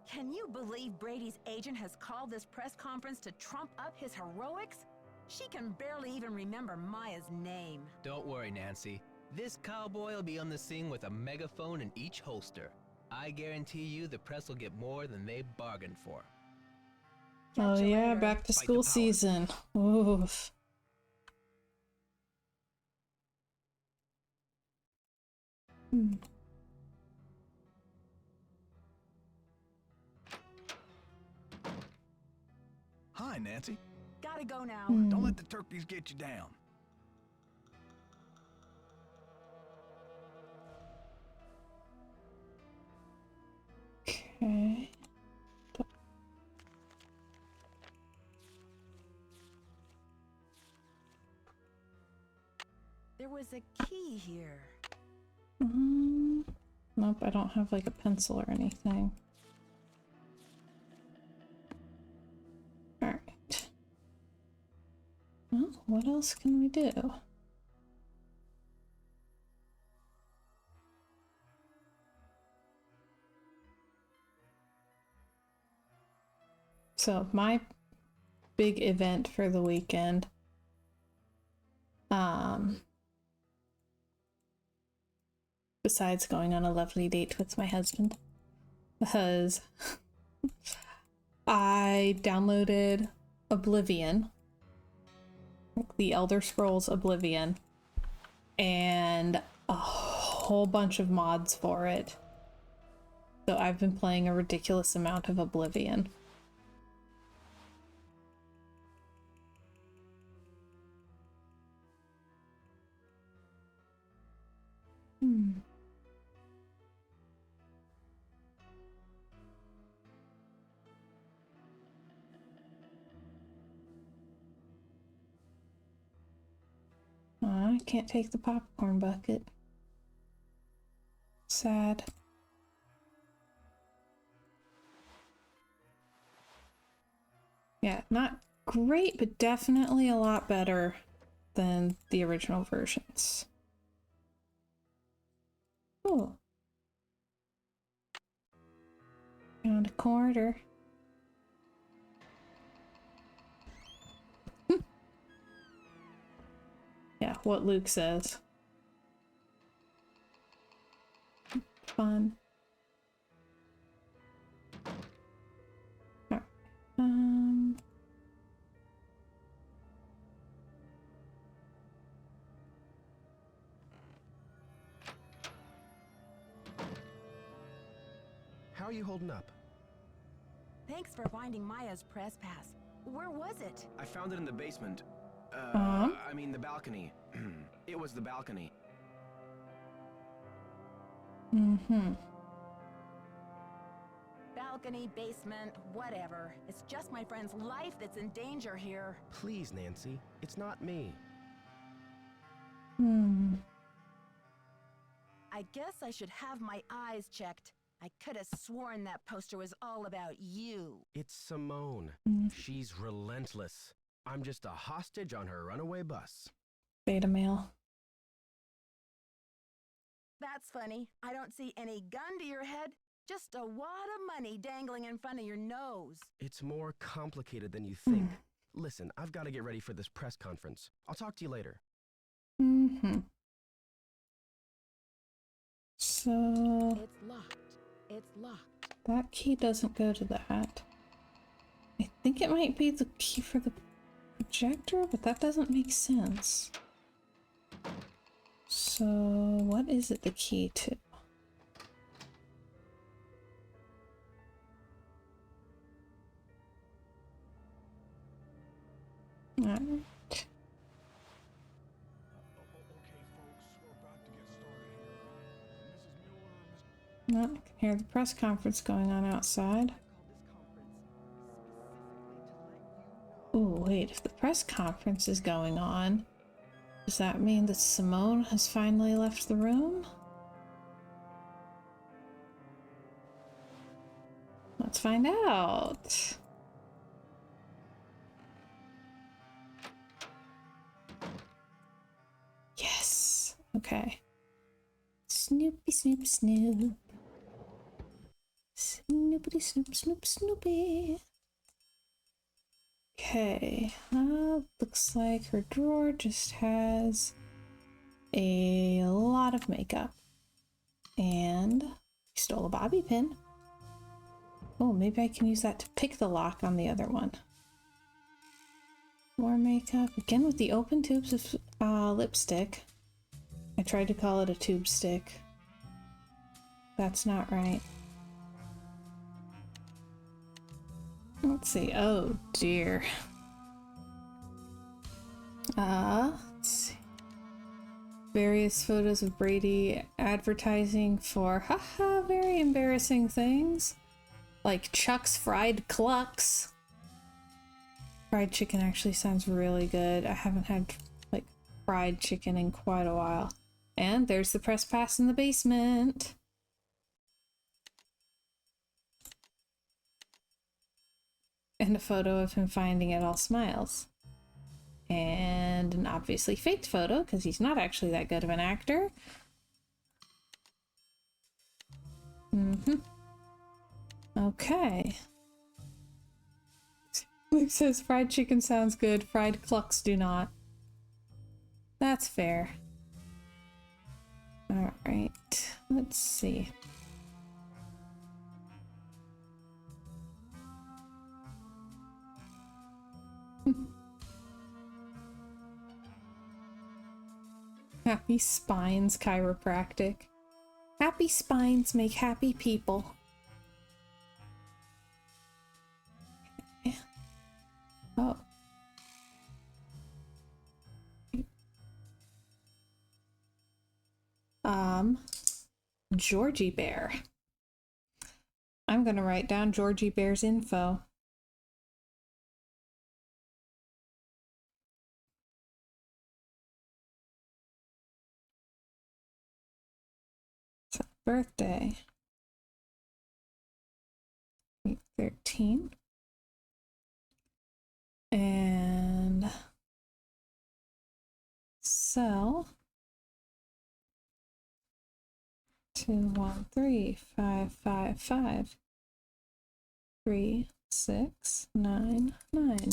Can you believe Brady's agent has called this press conference to trump up his heroics? She can barely even remember Maya's name. Don't worry, Nancy. This cowboy will be on the scene with a megaphone in each holster. I guarantee you the press will get more than they bargained for. Oh yeah, back to school season. Oof. Hi, Nancy. Gotta go now. Don't let the turkeys get you down. Okay. There was a key here. Nope, I don't have like a pencil or anything. Alright. Well, what else can we do? So my big event for the weekend, besides going on a lovely date with my husband, was I downloaded Oblivion, the Elder Scrolls Oblivion, and a whole bunch of mods for it. So I've been playing a ridiculous amount of Oblivion. I can't take the popcorn bucket. Sad. Yeah, not great, but definitely a lot better than the original versions. Oh. Found a quarter. Yeah, what Luke says. Fun. Alright. How are you holding up? Thanks for finding Maya's press pass. Where was it? I found it in the basement. I mean the balcony. It was the balcony. Mm-hmm. Balcony, basement, whatever. It's just my friend's life that's in danger here. Please, Nancy. It's not me. I guess I should have my eyes checked. I could have sworn that poster was all about you. It's Simone. She's relentless. I'm just a hostage on her runaway bus. Beta male. That's funny. I don't see any gun to your head. Just a wad of money dangling in front of your nose. It's more complicated than you think. Listen, I've got to get ready for this press conference. I'll talk to you later. So... It's locked. It's locked. That key doesn't go to that. I think it might be the key for the projector, but that doesn't make sense. So, what is it the key to? Alright. No, I can hear the press conference going on outside. Oh, wait, if the press conference is going on, does that mean that Simone has finally left the room? Let's find out. Yes. Okay. Snoopy, snoop, snoop. Snoopity, snoop, snoop, snoopy. Okay. Looks like her drawer just has a lot of makeup. And she stole a bobby pin. Oh, maybe I can use that to pick the lock on the other one. More makeup. Again with the open tubes of lipstick. I tried to call it a tube stick. That's not right. Let's see. Oh dear. Let's see. Various photos of Brady advertising for haha very embarrassing things. Like Chuck's Fried Clucks. Fried chicken actually sounds really good. I haven't had like fried chicken in quite a while. And there's the press pass in the basement. And a photo of him finding it all smiles. And an obviously faked photo, because he's not actually that good of an actor. Okay. Luke says fried chicken sounds good, fried clucks do not. That's fair. Alright, let's see. Happy Spines Chiropractic. Happy spines make happy people. Oh. Georgie Bear. I'm gonna write down Georgie Bear's info. Birthday. 13. And sell 213,555 3699.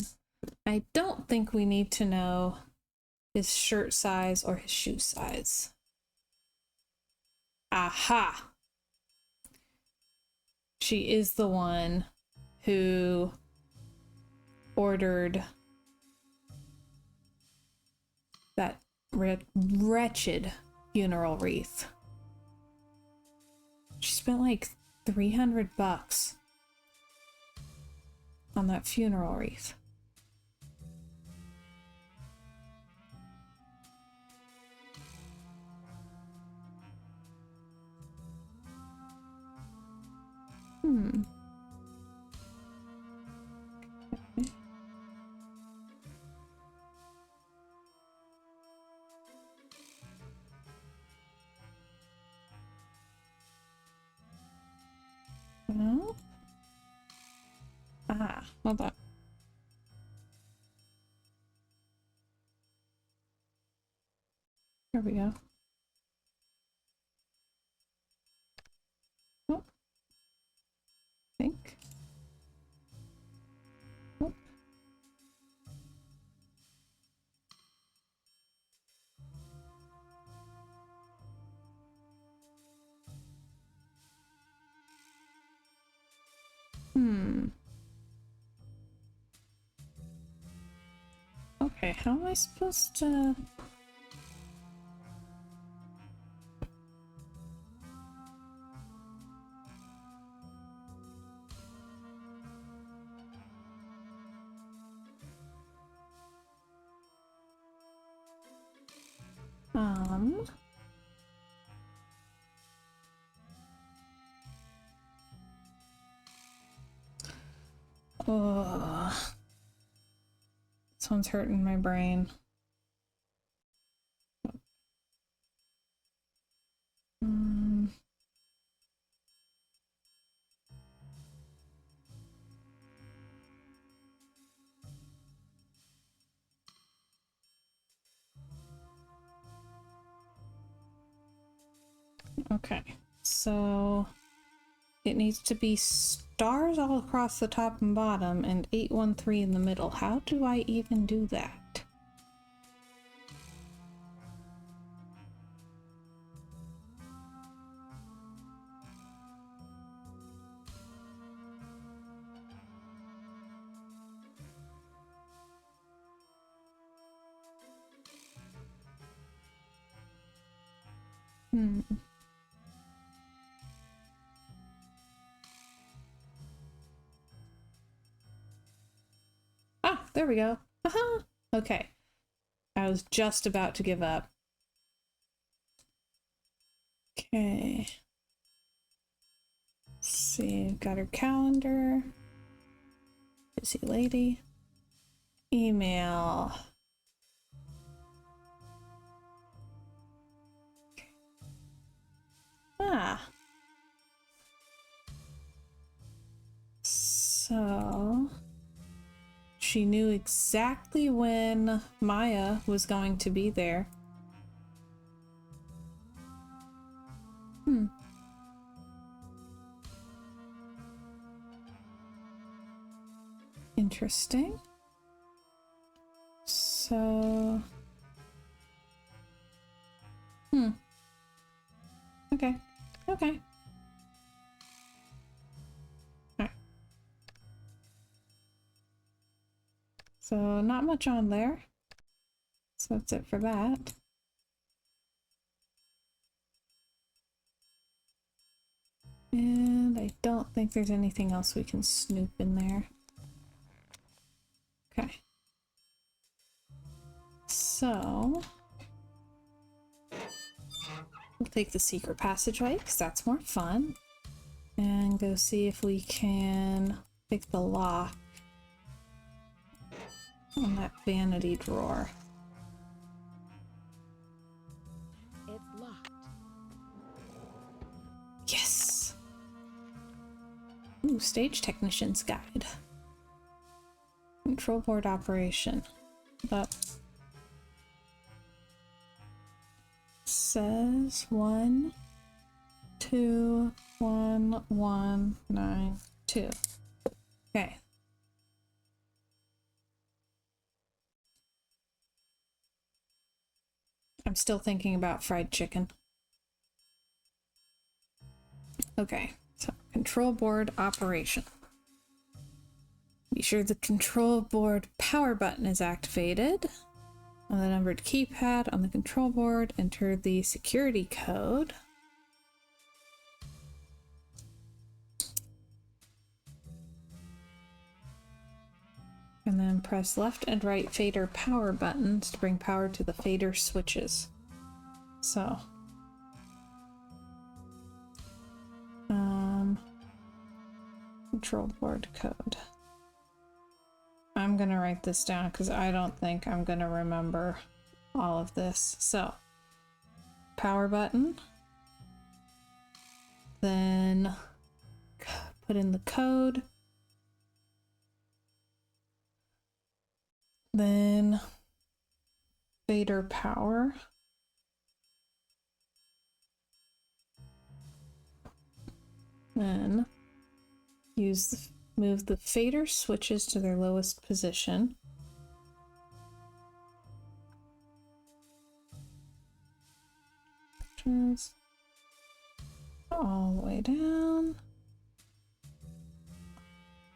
I don't think we need to know his shirt size or his shoe size. Aha! She is the one who ordered that wretched funeral wreath. She spent like $300 on that funeral wreath. Hmm. Okay. No. Ah, hold on. There we go. Oh. Think. Oh. Okay, how am I supposed to... Oh, this one's hurting my brain. Okay, so it needs to be stars all across the top and bottom and 813 in the middle. How do I even do that? Ah, there we go. Haha. Okay. I was just about to give up. Okay. Let's see, got her calendar. Busy lady. Email. Ah. So she knew exactly when Maya was going to be there. Interesting. So... Okay. Okay. Alright. So not much on there. So that's it for that. And I don't think there's anything else we can snoop in there. Okay. So we'll take the secret passageway because that's more fun. And go see if we can pick the lock on that vanity drawer. It's locked. Yes! Ooh, stage technician's guide. Control board operation. But says 1, 2, 1, 1, 9, 2. Okay. I'm still thinking about fried chicken. Okay, so control board operation. Be sure the control board power button is activated. On the numbered keypad on the control board, enter the security code. And then press left and right fader power buttons to bring power to the fader switches. So, control board code. I'm gonna write this down because I don't think I'm gonna remember all of this. So, power button, then put in the code, then fader power, then move the fader switches to their lowest position. All the way down.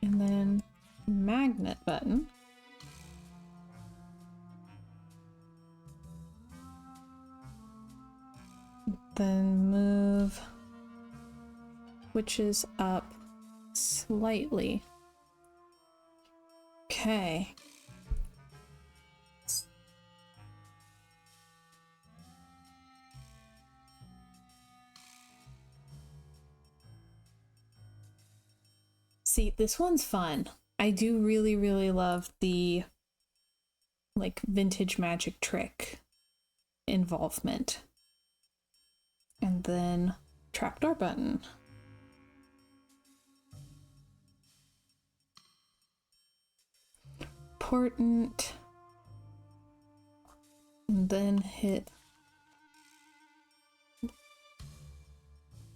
And then magnet button. Then move switches up slightly. Okay. See, this one's fun. I do really, really love the like vintage magic trick involvement. And then trapdoor button. Important. And then hit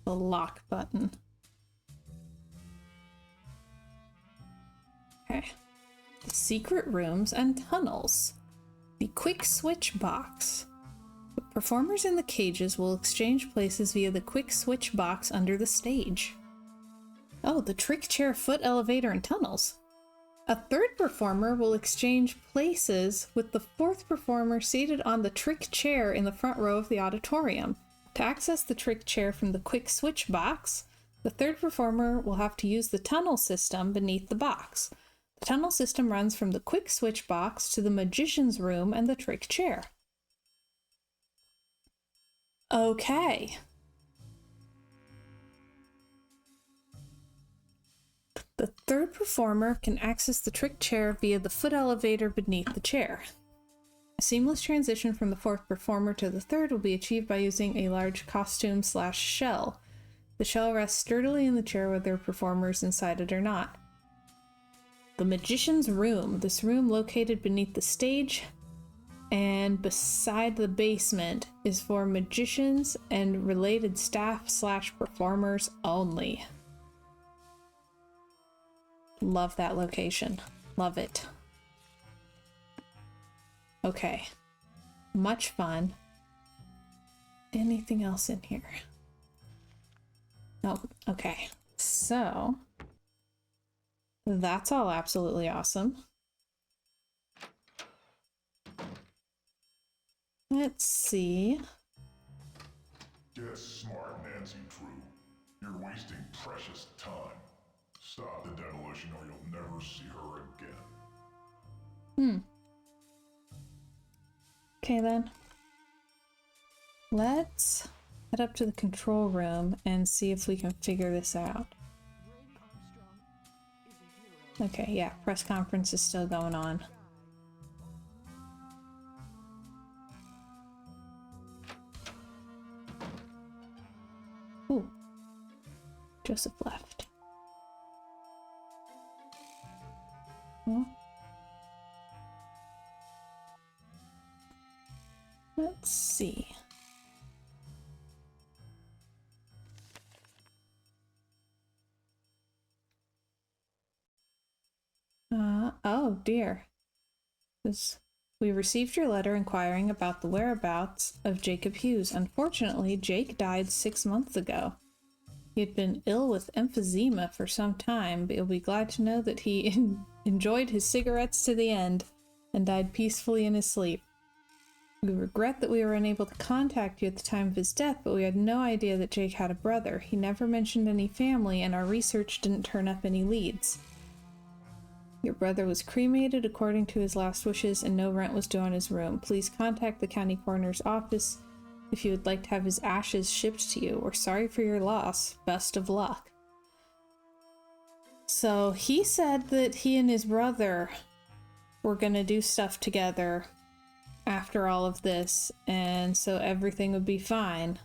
the lock button. Okay. The secret rooms and tunnels. The quick switch box. The performers in the cages will exchange places via the quick switch box under the stage. Oh, the trick chair, foot elevator, and tunnels. A third performer will exchange places with the fourth performer seated on the trick chair in the front row of the auditorium. To access the trick chair from the quick switch box, the third performer will have to use the tunnel system beneath the box. The tunnel system runs from the quick switch box to the magician's room and the trick chair. Okay. The third performer can access the trick chair via the foot elevator beneath the chair. A seamless transition from the fourth performer to the third will be achieved by using a large costume/shell. The shell rests sturdily in the chair whether performers inside it or not. The magician's room. This room, located beneath the stage and beside the basement, is for magicians and related staff/performers only. Love that location. Love it. Okay. Much fun. Anything else in here? Oh, okay. So, that's all absolutely awesome. Let's see. Get smart, Nancy True. You're wasting precious time. Stop the demolition or you'll never see her again. Okay then. Let's head up to the control room and see if we can figure this out. Okay, yeah, press conference is still going on. Ooh. Joseph left. Well, let's see. dear. We received your letter inquiring about the whereabouts of Jacob Hughes. Unfortunately, Jake died 6 months ago. He had been ill with emphysema for some time, but you'll be glad to know that he enjoyed his cigarettes to the end and died peacefully in his sleep. We regret that we were unable to contact you at the time of his death, but we had no idea that Jake had a brother. He never mentioned any family, and our research didn't turn up any leads. Your brother was cremated according to his last wishes, and no rent was due on his room. Please contact the county coroner's office if you would like to have his ashes shipped to you. We're sorry for your loss. Best of luck. So he said that he and his brother were gonna do stuff together after all of this, and so everything would be fine.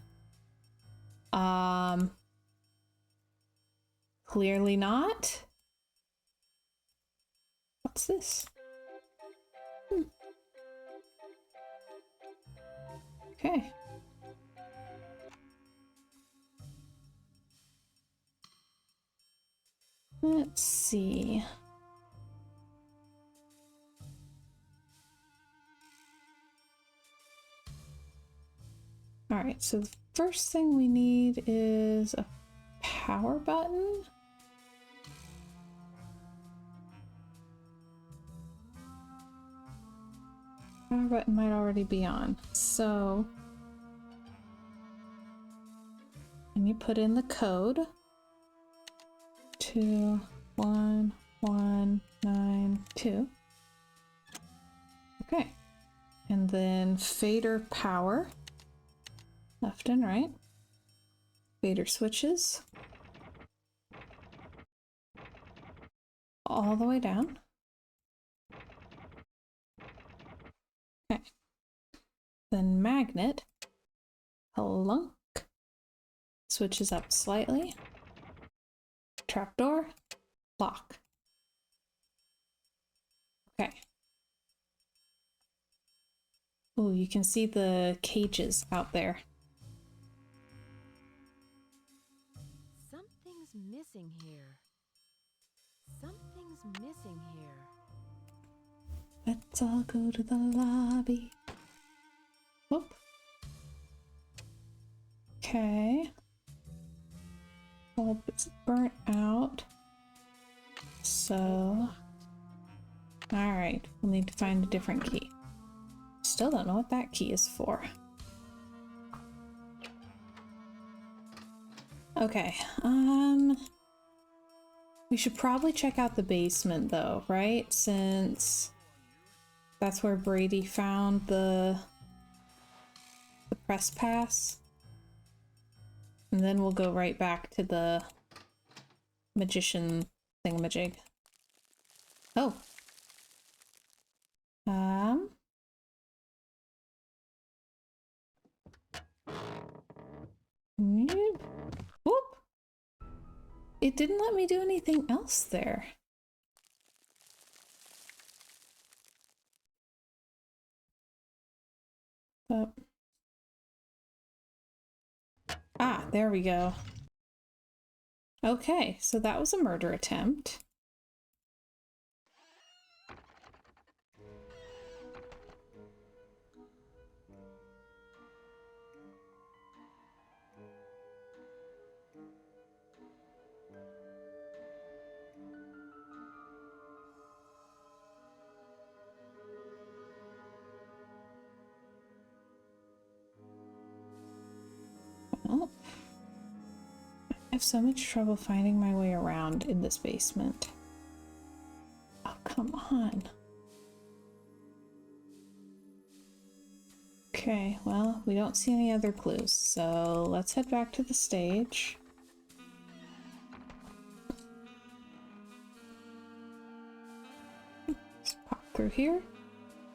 Clearly not. What's this? Okay. Let's see. Alright, so the first thing we need is a power button. Power button might already be on. So, and you put in the code 21192. Okay. And then fader power. Left and right. Fader switches. All the way down. Okay. Then magnet. Plunk. Switches up slightly. Trapdoor. Lock. Okay. Oh, you can see the cages out there. Something's missing here. Something's missing here. Let's all go to the lobby. Whoop. Okay. Bulb is burnt out. So, alright, we'll need to find a different key. Still don't know what that key is for. Okay, we should probably check out the basement though, right? Since that's where Brady found the press pass. And then we'll go right back to the magician thingamajig. Oh. Whoop. It didn't let me do anything else there. Oh. Ah, there we go. Okay, so that was a murder attempt. Well, I have so much trouble finding my way around in this basement. Oh, come on. Okay, well, we don't see any other clues, so let's head back to the stage. Let's pop through here.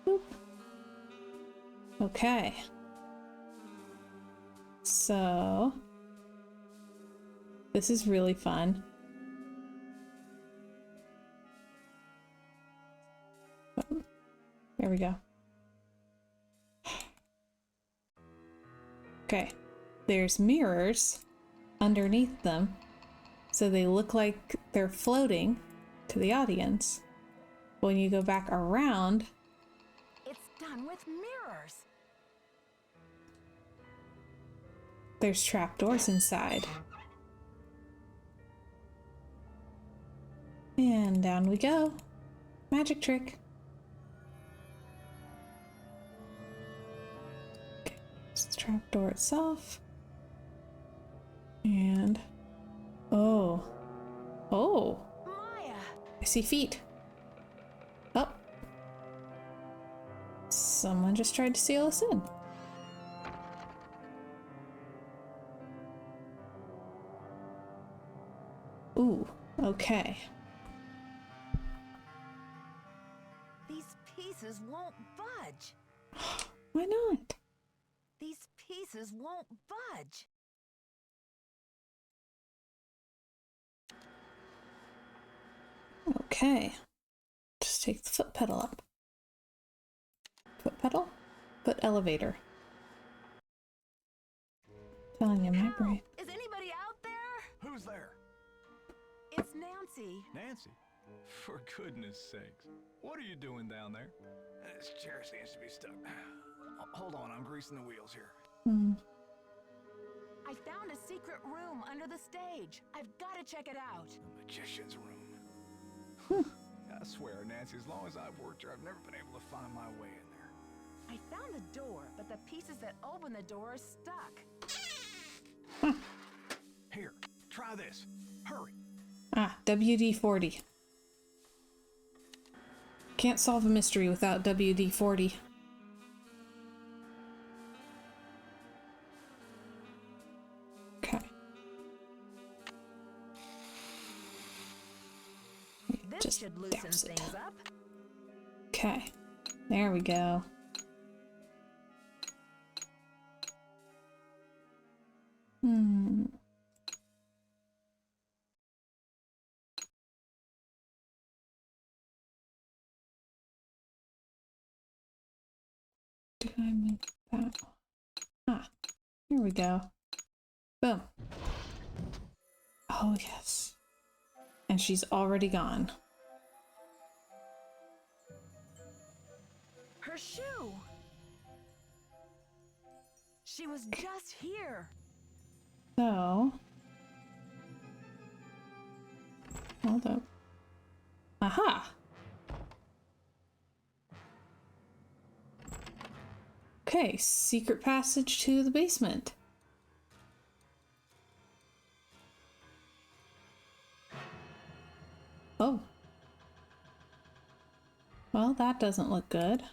Boop. Okay. So, this is really fun. There we go. Okay, there's mirrors underneath them, so they look like they're floating to the audience. when you go back around, It's done with mirrors. there's trapdoors inside. And down we go. Magic trick. Okay, it's the trapdoor itself. And oh. Oh. Maya! I see feet. Oh. Someone just tried to seal us in. Ooh, okay. These pieces won't budge. Why not? These pieces won't budge. Okay. Just take the foot pedal up. Foot pedal? Foot elevator. Telling you my brain. Is anybody out there? Who's there? It's Nancy. Nancy? For goodness sakes. What are you doing down there? This chair seems to be stuck. Hold on, I'm greasing the wheels here. I found a secret room under the stage. I've got to check it out. The magician's room. I swear, Nancy, as long as I've worked here, I've never been able to find my way in there. I found the door, but the pieces that open the door are stuck. Here, try this. Hurry. Ah, WD-40. Can't solve a mystery without WD-40. Okay. This Just should loosen douse it. things up. Okay. There we go. Did I move that? Ah, here we go. Boom. Oh, yes. And she's already gone. Her shoe. She was just here. So, hold up. Aha! Okay, secret passage to the basement. Oh. Well, that doesn't look good.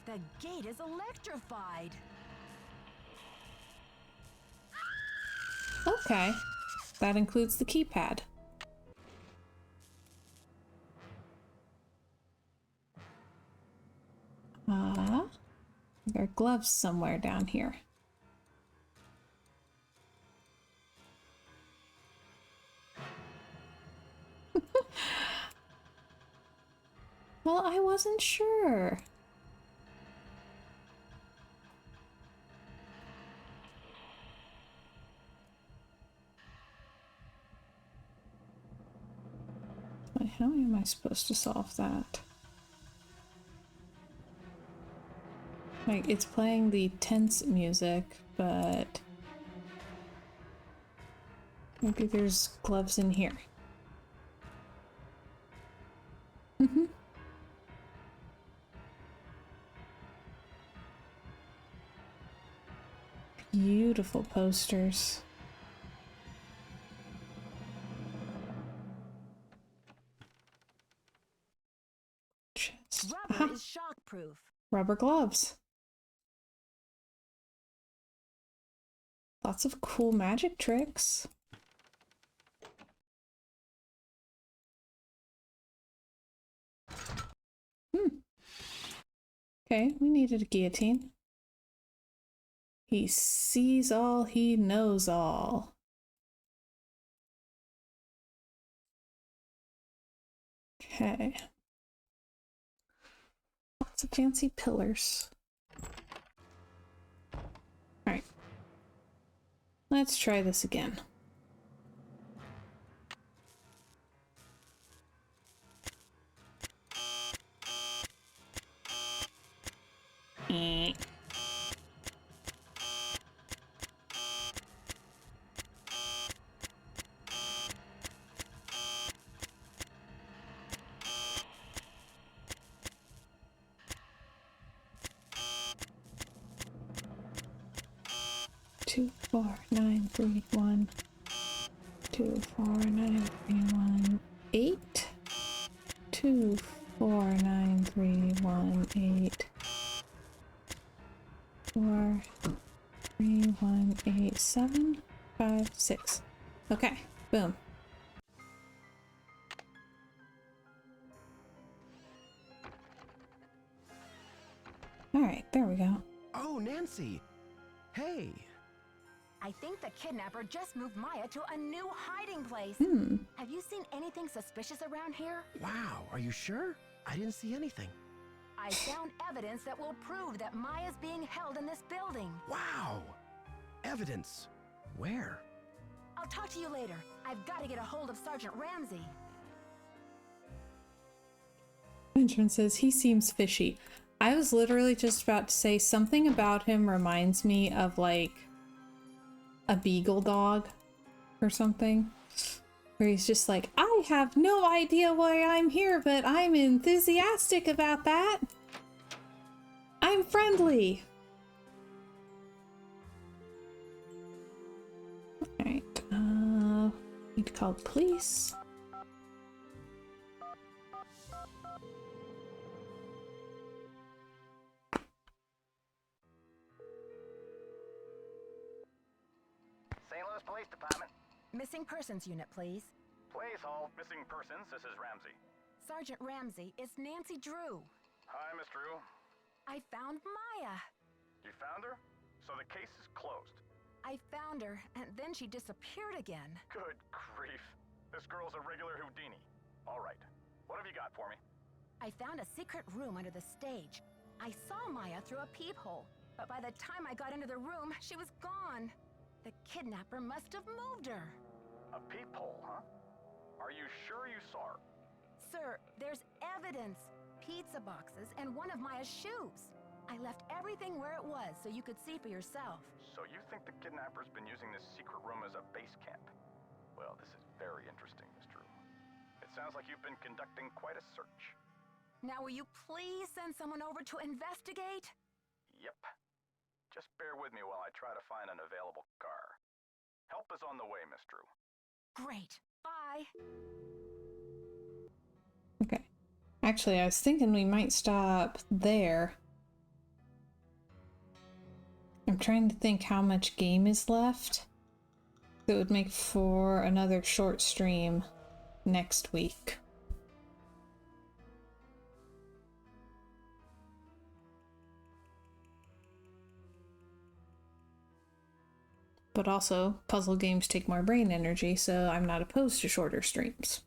The gate is electrified. Okay. That includes the keypad. There are gloves somewhere down here. Well, I wasn't sure. How am I supposed to solve that? Like, it's playing the tense music, but maybe there's gloves in here. Beautiful posters. Rubber is shockproof. Rubber gloves. Lots of cool magic tricks. Okay, we needed a guillotine. He sees all, he knows all. Okay. Lots of fancy pillars. Alright. Let's try this again. 2, 4, 9, 3, 1. 2, 4, 9, 3, 1, 8. 2, 4, 9, 3, 1, 8. 4, 3, 1, 8, 7, 5, 6. Okay, boom. Alright, there we go. Oh, Nancy! Hey! I think the kidnapper just moved Maya to a new hiding place. Have you seen anything suspicious around here? Wow, are you sure? I didn't see anything. I found evidence that will prove that Maya's being held in this building. Wow! Evidence? Where? I'll talk to you later. I've got to get a hold of Sergeant Ramsey. Benjamin says he seems fishy. I was literally just about to say something about him reminds me of like a beagle dog or something. Where he's just like, I have no idea why I'm here, but I'm enthusiastic about that. I'm friendly. Alright, need to call the police. St. Louis Police Department. Missing persons unit, please. Please hold. Missing persons, this is Ramsey. Sergeant Ramsey, it's Nancy Drew. Hi, Miss Drew. I found Maya. You found her? So the case is closed. I found her, and then she disappeared again. Good grief. This girl's a regular Houdini. All right. What have you got for me? I found a secret room under the stage. I saw Maya through a peephole, but by the time I got into the room, she was gone. The kidnapper must have moved her. A peephole, huh? Are you sure you saw her? Sir, there's evidence. Pizza boxes and one of Maya's shoes. I left everything where it was so you could see for yourself. So you think the kidnapper's been using this secret room as a base camp? Well, this is very interesting, Miss Drew. It sounds like you've been conducting quite a search. Now will you please send someone over to investigate? Yep. Just bear with me while I try to find an available car. Help is on the way, Miss Drew. Great. Bye. Okay. Actually, I was thinking we might stop there. I'm trying to think how much game is left. That would make for another short stream next week. But also, puzzle games take more brain energy, so I'm not opposed to shorter streams.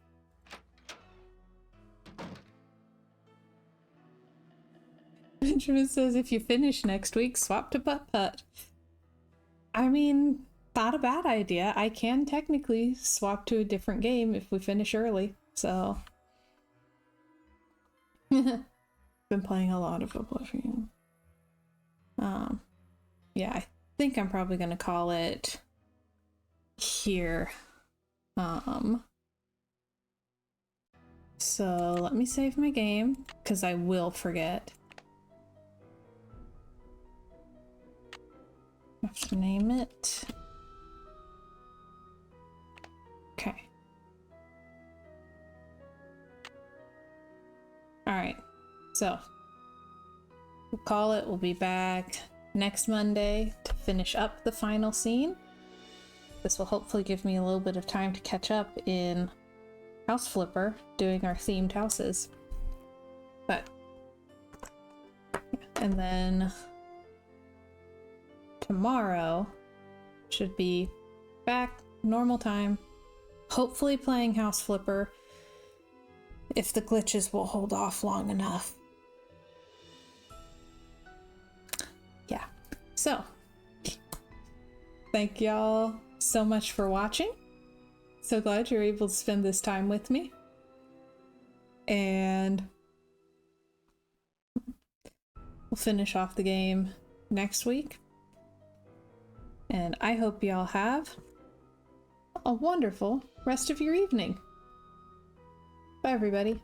Benjamin says if you finish next week, swap to putt-putt. I mean, not a bad idea. I can technically swap to a different game if we finish early, so... Been playing a lot of Oblivion. Yeah, I think I'm probably gonna call it here. So let me save my game, because I will forget. I have to name it. Okay. Alright, so we'll call it. We'll be back next Monday to finish up the final scene. This will hopefully give me a little bit of time to catch up in House Flipper, doing our themed houses. But, and then tomorrow should be back normal time, hopefully playing House Flipper if the glitches will hold off long enough. Yeah, so thank y'all so much for watching. So glad you're able to spend this time with me, and we'll finish off the game next week. And I hope y'all have a wonderful rest of your evening. Bye, everybody.